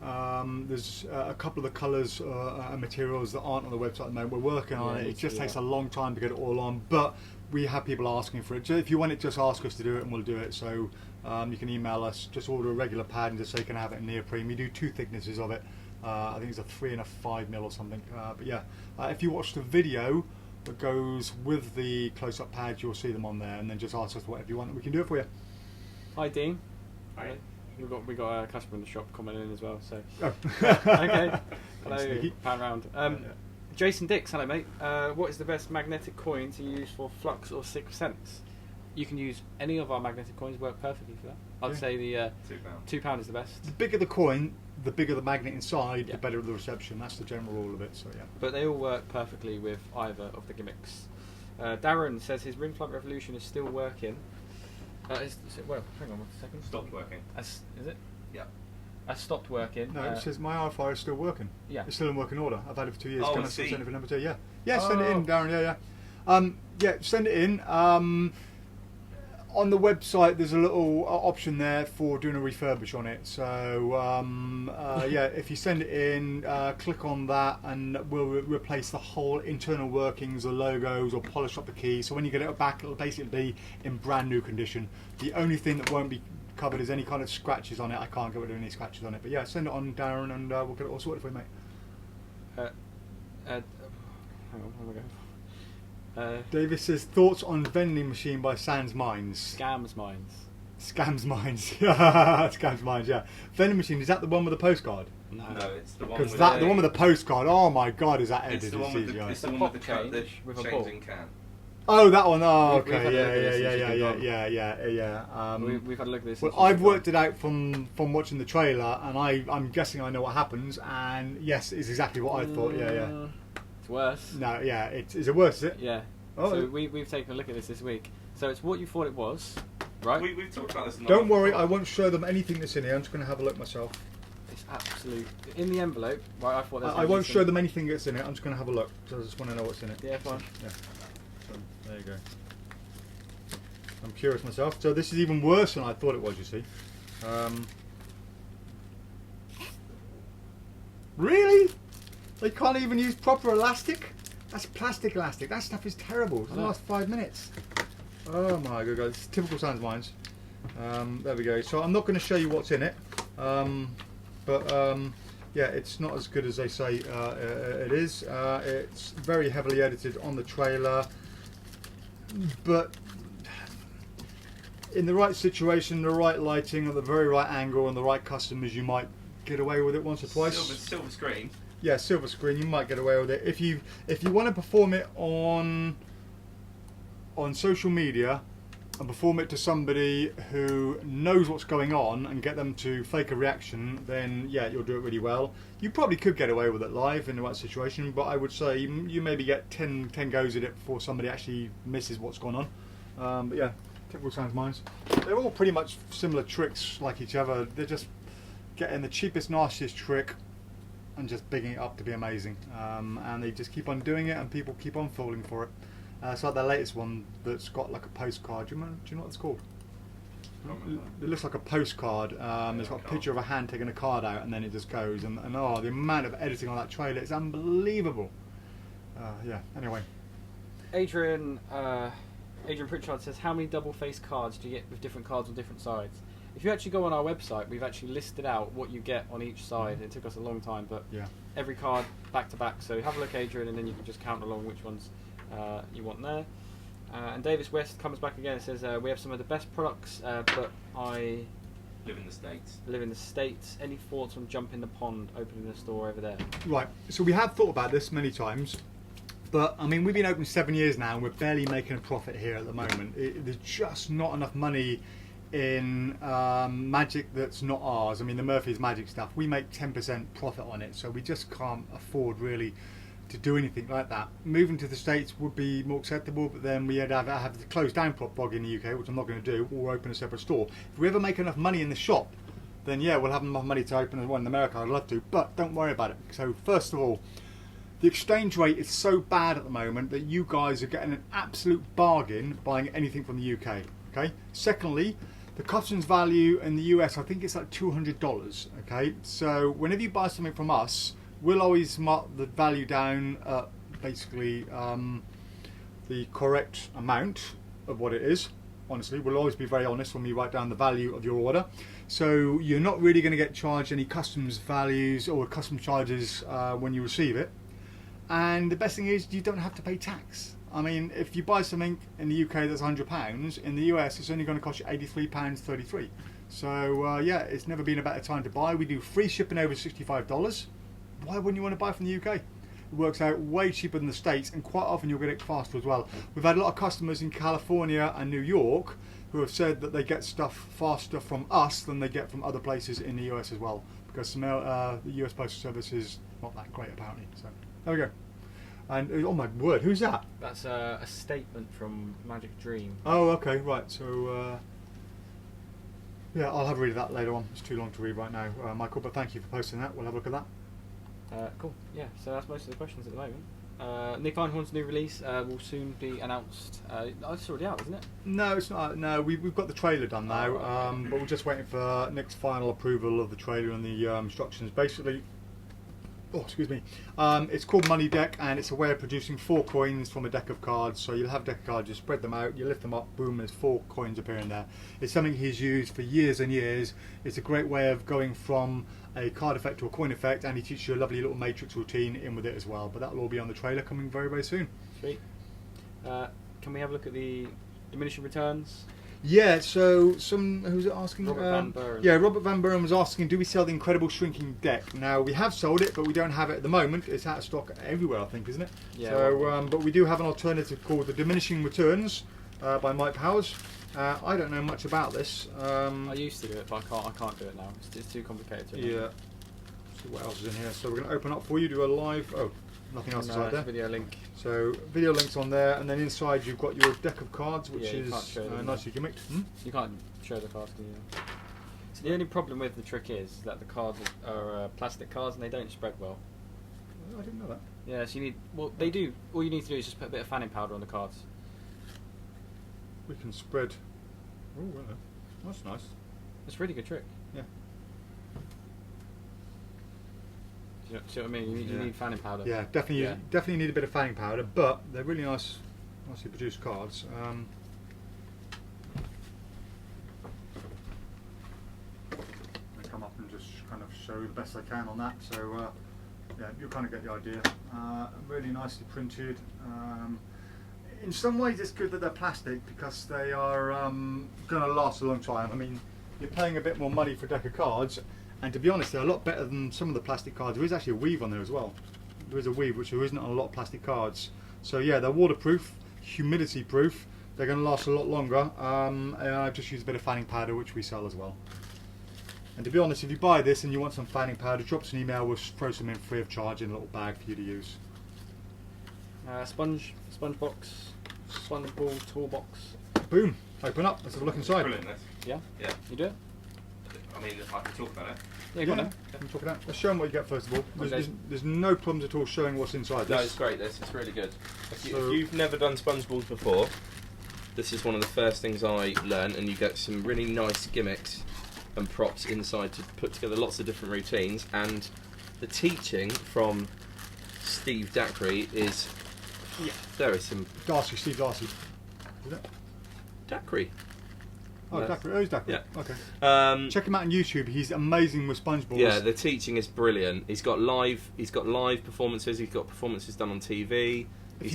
There's a couple of the colours and materials that aren't on the website at the moment. We're working on it. It just takes a long time to get it all on, but we have people asking for it. So if you want it, just ask us to do it and we'll do it. So you can email us, just order a regular pad and just say, can I have it in neoprene? We do 2 thicknesses of it. I think it's a 3 and a 5 mil or something. But yeah, if you watch the video that goes with the close-up pads, you'll see them on there, and then just ask us whatever you want, and we can do it for you. Hi, Dean. Hi. We got a customer in the shop commenting in as well. So Oh. okay. Hello, Sneaky. pan round. Jason Dix, hello mate. What is the best magnetic coin to use for flux or 6 cents? You can use any of our magnetic coins. Work perfectly for that. I'd say the £2 is the best. The bigger the coin, the bigger the magnet inside, the better the reception. That's the general rule of it. So yeah. But they all work perfectly with either of the gimmicks. Darren says his Ring Flood Revolution is still working. Well, hang on 1 second. Stopped working. Is it? Yeah. Has stopped working. No, it says my RFI is still working. Yeah. It's still in working order. I've had it for 2 years. Oh, Can I I still see. send it for number 2? Yeah. Yeah, send it in, Darren. Yeah. Yeah, send it in. On the website, there's a little option there for doing a refurbish on it. So yeah, if you send it in, click on that, and we'll replace the whole internal workings, the logos, or polish up the keys. So when you get it back, it'll basically be in brand new condition. The only thing that won't be covered is any kind of scratches on it. I can't get rid of any scratches on it. But yeah, send it on, Darren, and we'll get it all sorted for you, mate. Hang on, where am I going? Davis says thoughts on vending machine by Sans Minds. Scams Minds. Scams Minds. Scams Minds. Yeah. Vending machine, is that the one with the postcard? No, it's the one. Because With the one with the postcard. Oh my God, is that It's edited? the one with the, CGI? it's the one with the change with a ball. changing can. Oh, that one. Oh, We've had a okay. look at this since you've been Yeah. We've had a look at this. Well, since you've I've been worked it out from watching the trailer, and I'm guessing I know what happens. And yes, it's exactly what I thought. Yeah. It's worse. No, yeah. Is it worse? Is it? Yeah. Oh. So we've taken a look at this week. So it's what you thought it was, right? We've talked about this. Don't worry, I won't show them anything that's in here. I'm just going to have a look myself. It's absolute in the envelope. Right, I thought. I won't show them anything that's in it. I'm just going to have a look. So I just want to know what's in it. Yeah, fine. Yeah. So, there you go. I'm curious myself. So this is even worse than I thought it was. You see. Really? They can't even use proper elastic? That's plastic elastic. That stuff is terrible. It's the last 5 minutes. Oh my good God. It's typical Sans Minds. There we go. So I'm not going to show you what's in it. Yeah, it's not as good as they say it is. It's very heavily edited on the trailer. But in the right situation, the right lighting, at the very right angle, and the right customers, you might get away with it once or twice. Silver screen. Yeah, silver screen. You might get away with it if you want to perform it on social media and perform it to somebody who knows what's going on and get them to fake a reaction. Then yeah, you'll do it really well. You probably could get away with it live in the right situation, but I would say you maybe get 10 goes at it before somebody actually misses what's going on. But yeah, typical Sans Minds. They're all pretty much similar tricks like each other. They're just getting the cheapest, nastiest trick and just bigging it up to be amazing, and they just keep on doing it, and people keep on falling for it. It's like their latest one that's got like a postcard. Do you know what it's called? It looks like a postcard. It's got a picture of a hand taking a card out, and then it just goes. And oh, the amount of editing on that trailer is unbelievable. Yeah. Anyway, Adrian Pritchard says, how many double-faced cards do you get with different cards on different sides? If you actually go on our website, we've actually listed out what you get on each side. It took us a long time, but yeah. Every card back to back. So have a look, Adrian, and then you can just count along which ones you want there. And Davis West comes back again and says, we have some of the best products, but I live in the States. Any thoughts on jumping the pond, opening a store over there? Right. So we have thought about this many times. But I mean, we've been open 7 years now, and we're barely making a profit here at the moment. There's just not enough money in magic that's not ours. I mean, the Murphy's Magic stuff, we make 10% profit on it, so we just can't afford really to do anything like that. Moving to the States would be more acceptable, but then we have to close down PropDog in the UK, which I'm not going to do, or open a separate store. If we ever make enough money in the shop, then yeah, we'll have enough money to open one in America. I'd love to, but don't worry about it. So first of all, the exchange rate is so bad at the moment that you guys are getting an absolute bargain buying anything from the UK. Okay. Secondly, the customs value in the US, I think it's like $200. Okay. So whenever you buy something from us, we'll always mark the value down at basically the correct amount of what it is. Honestly, we'll always be very honest when we write down the value of your order. So you're not really going to get charged any customs values or customs charges when you receive it. And the best thing is you don't have to pay tax. I mean, if you buy something in the UK that's £100, in the US it's only going to cost you £83.33. So yeah, it's never been a better time to buy. We do free shipping over $65. Why wouldn't you want to buy from the UK? It works out way cheaper than the States, and quite often you'll get it faster as well. We've had a lot of customers in California and New York who have said that they get stuff faster from us than they get from other places in the US as well, because the US Postal Service is not that great apparently. So there we go. And oh my word, who's that? That's a statement from Magic Dream. Oh, okay, right. So yeah, I'll have a read of that later on. It's too long to read right now, Michael. But thank you for posting that. We'll have a look at that. Cool. Yeah. So that's most of the questions at the moment. Nick Einhorn's new release will soon be announced. It's already out, isn't it? No, it's not. No, we've got the trailer done now, Oh, okay. but we're just waiting for Nick's final approval of the trailer and the instructions. Basically, excuse me. It's called Money Deck, and it's a way of producing 4 coins from a deck of cards. So you'll have a deck of cards, you spread them out, you lift them up, boom, there's 4 coins appearing there. It's something he's used for years and years. It's a great way of going from a card effect to a coin effect, and he teaches you a lovely little matrix routine in with it as well. But that'll all be on the trailer coming very, very soon. Sweet. Can we have a look at the diminishing returns? Yeah, so who's it asking? Robert Van Berm. Yeah, Robert Van Berm was asking, do we sell the incredible shrinking deck? Now, we have sold it, but we don't have it at the moment. It's out of stock everywhere, I think, isn't it? Yeah. So, but we do have an alternative called the Diminishing Returns by Mike Powers. I don't know much about this. I used to do it, but I can't do it now. It's too complicated. To Yeah. See what else is in here. So we're going to open up for you, do a live. Oh, nothing else inside there. Video link. So video links on there, and then inside you've got your deck of cards, which Yeah, you can't is show them, nicely gimmicked. You can't show the cards, can you? So the only problem with the trick is that the cards are plastic cards and they don't spread well. I didn't know that. Yeah, so you need. Well, they do. All you need to do is just put a bit of fanning powder on the cards. We can spread. Oh, well, that's nice. It's a really good trick. Yeah. See what I mean? You need fanning powder. Yeah, definitely. Yeah. Definitely need a bit of fanning powder, but they're really nicely produced cards. I come up and just kind of show the best I can on that. So yeah, you'll kind of get the idea. Really nicely printed. In some ways, it's good that they're plastic because they are going to last a long time. I mean, you're paying a bit more money for a deck of cards. And to be honest, they're a lot better than some of the plastic cards. There is actually a weave on there as well. There is a weave, which there isn't on a lot of plastic cards. So yeah, they're waterproof, humidity proof. They're going to last a lot longer. And I just use a bit of fanning powder, which we sell as well. And to be honest, if you buy this and you want some fanning powder, drop us an email. We'll throw some in free of charge in a little bag for you to use. Sponge box, sponge ball toolbox. Boom! Open up. Let's have a look inside. Brilliant, this. Yeah. Yeah. You do it? I mean, I can talk about it. Yeah, go on then. Let me talk it out. Let's show them what you get first of all. Okay. There's no problems at all showing what's inside No, this. it's great. It's really good. If So- you've never done sponge balls before, this is one of the first things I learned, and you get some really nice gimmicks and props inside to put together lots of different routines. And the teaching from Steve Dacre is, there is some Darcy, Steve Darcy. Is it? Dacre. Oh, Yes. Dacre. Oh, he's Dacre. Yeah. Okay. Check him out on YouTube. He's amazing with sponge balls. Yeah, the teaching is brilliant. He's got live performances. He's got performances done on TV. If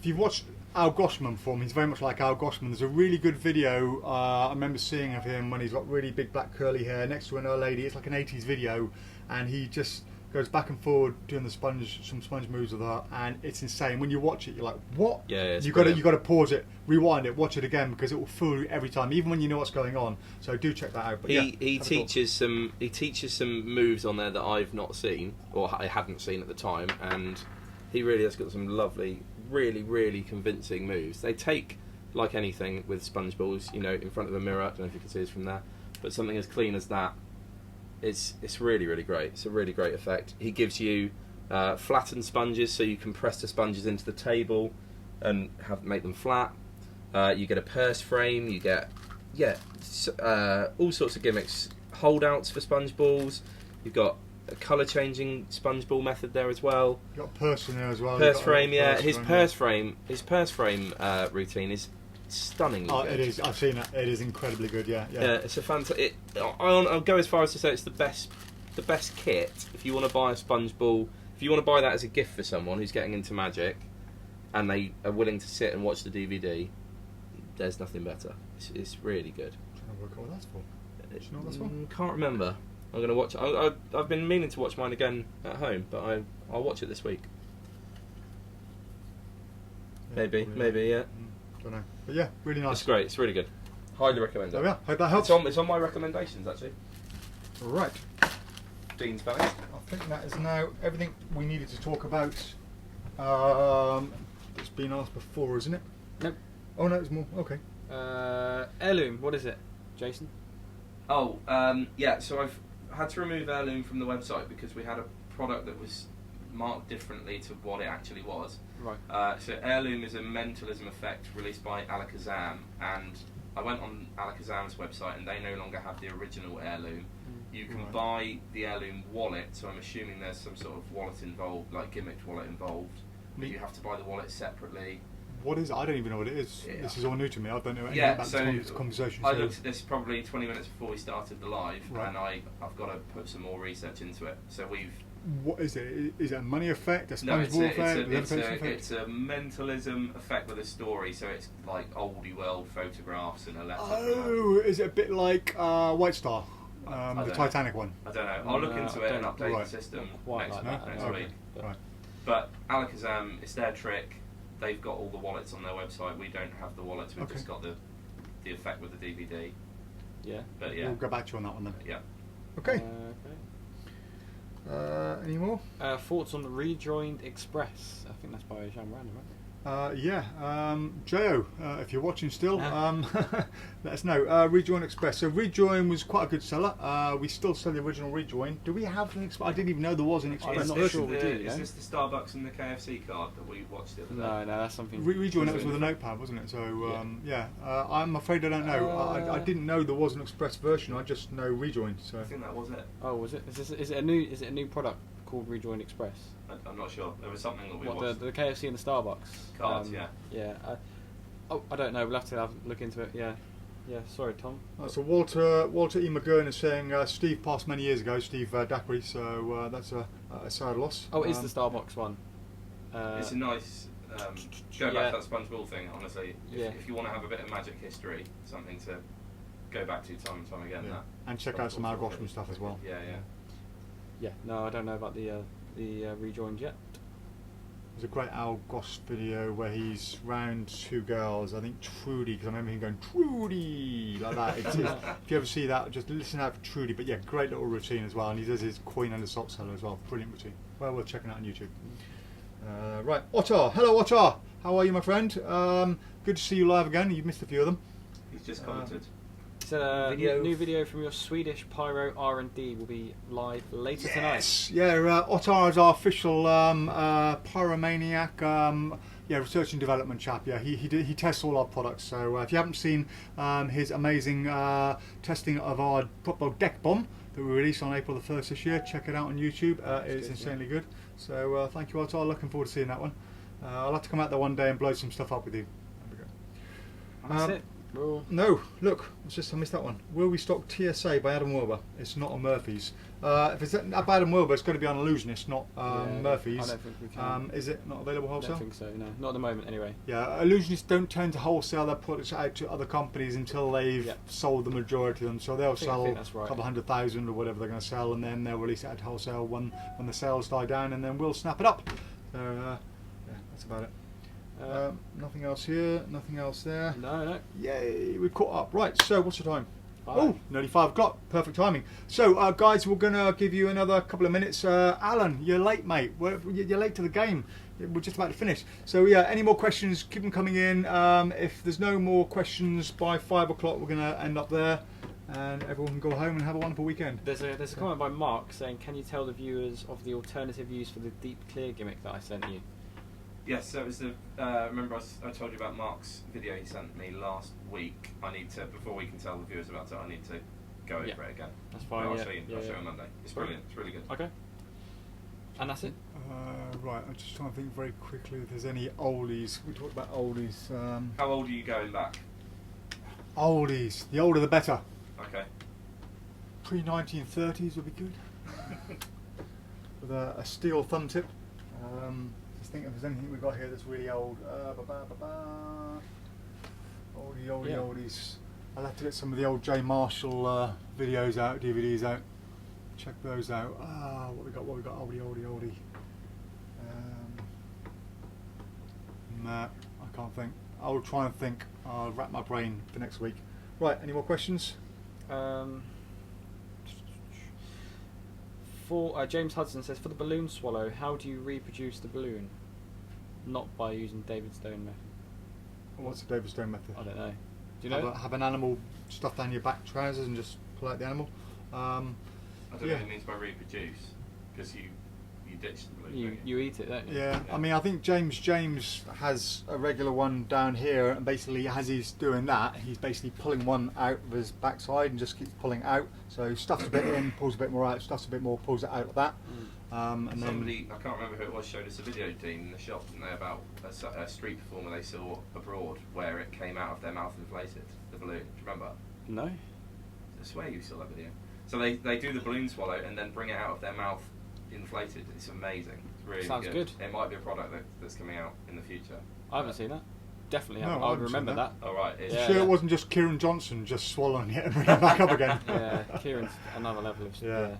you've watched Al Goshman perform, he's very much like Al Goshman. There's a really good video I remember seeing of him when he's got really big black curly hair next to an old lady. It's like an 80s video, and he just goes back and forward doing some sponge moves with her, and it's insane. When you watch it, you're like, what? Yeah, it's you brilliant. got to pause it, rewind it, watch it again, because it will fool you every time, even when you know what's going on. So do check that out. But he teaches some moves on there that I've not seen, or I hadn't seen at the time, and he really has got some lovely, really, really convincing moves. They take, like anything with sponge balls, in front of a mirror. I don't know if you can see this from there, but something as clean as that, it's really, really great. It's a really great effect. He gives you flattened sponges, so you can press the sponges into the table and make them flat. You get a purse frame. You get all sorts of gimmicks. Holdouts for sponge balls. You've got a colour changing sponge ball method there as well. You've got a purse in there as well. Purse frame, yeah. His His purse frame routine is stunningly Oh, good. it is. I've seen it. It is incredibly good. Yeah. Yeah, it's a fantastic. I'll go as far as to say it's the best kit if you want to buy a sponge ball. If you want to buy that as a gift for someone who's getting into magic, and they are willing to sit and watch the DVD, there's nothing better. It's really good. I'm trying to work out what that's for. Do you know what that's for? Can't remember. I'm going to watch. I've been meaning to watch mine again at home, but I'll watch it this week. Maybe, yeah. Don't know. But yeah, really nice. It's great. It's really good. Highly recommend There it. we are. Hope that helps. It's on my recommendations actually. Right. Dean's Valley. I think that is now everything we needed to talk about. It's been asked before, isn't it? Nope. Oh no, there's more. Okay. Heirloom. What is it, Jason? Oh, yeah. So I've had to remove Heirloom from the website because we had a product that was marked differently to what it actually was. Right. So Heirloom is a mentalism effect released by Alakazam, and I went on Alakazam's website and they no longer have the original Heirloom. You can buy the Heirloom wallet, so I'm assuming there's some sort of wallet involved, like Gimmick wallet involved, but you have to buy the wallet separately. What is it? I don't even know what it is. Yeah. This is all new to me. I don't know anything Yeah, about so this conversation. I looked at this probably 20 minutes before we started the live, Right. and I've got to put some more research into it. So we've... What is it? Is it a money effect? A No, sponge ball effect? A it's levitation effect? it's a mentalism effect with a story, so it's like oldie world photographs and a letter. Oh, is it a bit like White Star? The don't Titanic one? I don't know. I'll look into it and update Right. the system Quite next, like that, next no? week. Right. But Alakazam, it's their trick. They've got all the wallets on their website. We don't have the wallets. We've Okay. just got the effect with the DVD. Yeah. But yeah, We'll go back to you on that one then. yeah. Okay. Okay. Any more? Thoughts on the Rejoined Express? I think that's by Jean Random, right? Jo, if you're watching still, Yeah. let us know. Rejoin Express. So Rejoin was quite a good seller. We still sell the original Rejoin. Do we have an Express? I didn't even know there was an Express I'm not version. sure we do, Is this the Starbucks and the KFC card that we watched the other day? No, that's something. Rejoin, that was with a notepad, wasn't it? So I'm afraid I don't know. I didn't know there was an Express version. I just know Rejoin. So I think that was it. Oh, was it? Is it a new product called Rejoin Express? I'm not sure. There was something that we What, watched. the KFC and the Starbucks Cards, yeah. Yeah. I don't know. We'll have to look into it. Yeah. Yeah. Sorry, Tom. So Walter E. McGurn is saying Steve passed many years ago, Steve Dackery. So that's a sad loss. Oh, it is the Starbucks one. It's a nice go back to that sponge ball thing. Honestly, if you want to have a bit of magic history, something to go back to time and time again. Yeah. That And check out some Al Goshman stuff as well. Yeah. Yeah. No, I don't know about the rejoined yet. There's a great Al Goss video where he's round two girls, I think Trudy, because I remember him going Trudy like that. It's, if you ever see that, just listen out for Trudy. But yeah, great little routine as well, and he does his coin under sock seller as well. Brilliant routine. Well worth checking out on YouTube. Right, Ottar. Hello, Ottar. How are you, my friend? Good to see you live again. You've missed a few of them. He's just commented. So new video from your Swedish Pyro R&D will be live later tonight. Yes, yeah. Ottar is our official pyromaniac, research and development chap. Yeah, he tests all our products. So if you haven't seen his amazing testing of our PropDog deck bomb that we released on April the 1st this year, check it out on YouTube. It's insanely good. So thank you, Ottar. Looking forward to seeing that one. I'll have to come out there one day and blow some stuff up with you. There we go. That's it. No, look, I missed that one. Will we stock TSA by Adam Wilbur? It's not on Murphy's. If it's by Adam Wilbur, it's got to be on Illusionist, not Murphy's. I don't think we can. Is it not available I wholesale? don't think so, no. Not at the moment, anyway. Yeah, Illusionists don't tend to wholesale their products out to other companies until they've sold the majority of them. So they'll sell a couple 100,000 or whatever they're going to sell, and then they'll release it at wholesale when the sales die down, and then we'll snap it up. So that's about it. Nothing else here, nothing else there. No. Yay, we've caught up. Right, so what's the time? 5. Oh, nearly 5 o'clock. Perfect timing. So, guys, we're going to give you another couple of minutes. Alan, you're late, mate. You're late to the game. We're just about to finish. So, any more questions, keep them coming in. If there's no more questions by 5 o'clock, we're going to end up there. And everyone can go home and have a wonderful weekend. There's a comment by Mark saying, can you tell the viewers of the alternative use for the deep clear gimmick that I sent you? Yes, so it was the. Remember, I told you about Mark's video he sent me last week. I need to, before we can tell the viewers about it, I need to go over it again. That's fine. I'll show you on Monday. It's brilliant. It's really good. Okay. And that's it. Right, I'm just trying to think very quickly if there's any oldies. We talked about oldies. How old are you going back? Oldies. The older the better. Okay. Pre-1930s would be good. With a steel thumb tip. Just think if there's anything we've got here that's really old. Oldies. I'll have to get some of the old J Marshall videos out, DVDs out. Check those out. What we got? Oldie. Nah, I can't think. I'll try and think. I'll wrap my brain for next week. Right, any more questions? James Hudson says, for the balloon swallow, how do you reproduce the balloon? Not by using David Stone method. What's the David Stone method? I don't know. Do you know? Have an animal stuffed down your back trousers and just pull out the animal. I don't know what it means by reproduce, because you you ditch the balloon. You don't you? you eat it, don't you? Yeah, I mean, I think James has a regular one down here, and basically as he's doing that, he's basically pulling one out of his backside and just keeps pulling out. So stuffs a bit in, pulls a bit more out, stuffs a bit more, pulls it out like that. And Somebody, I can't remember who it was, showed us a video, Dean, in the shop, didn't they, about a street performer they saw abroad where it came out of their mouth inflated, the balloon. Do you remember? No. I swear you saw that video. So they do the balloon swallow and then bring it out of their mouth inflated. It's amazing. It's really Sounds good. It might be a product that's coming out in the future. I haven't seen that. Definitely No, haven't. I I would haven't seen remember that. All right. It's, Yeah, sure yeah. it wasn't just Kieran Johnson just swallowing it and bringing it back up again. Yeah, Kieran's another level of Yeah.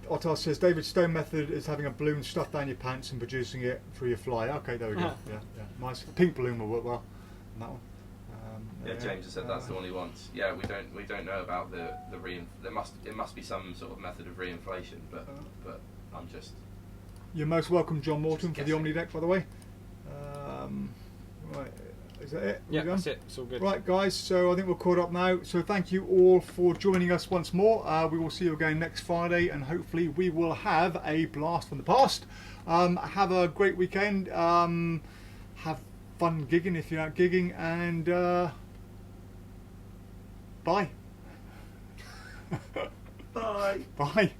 Otto says David Stone method is having a balloon stuffed down your pants and producing it through your fly. Okay, there we go. Yeah, nice. Pink balloon will work well on that one. Yeah, James has said that's the one he wants. Yeah, we don't know about the it must be some sort of method of reinflation, but I'm just. You're most welcome, John Morton, for the guessing. Omni deck, by the way. Right, is that it? Yeah, We done? that's it. It's all good. Right, guys, so I think we're caught up now. So thank you all for joining us once more. We will see you again next Friday, and hopefully we will have a blast from the past. Have a great weekend. Have fun gigging if you're out gigging, and bye. Bye. Bye.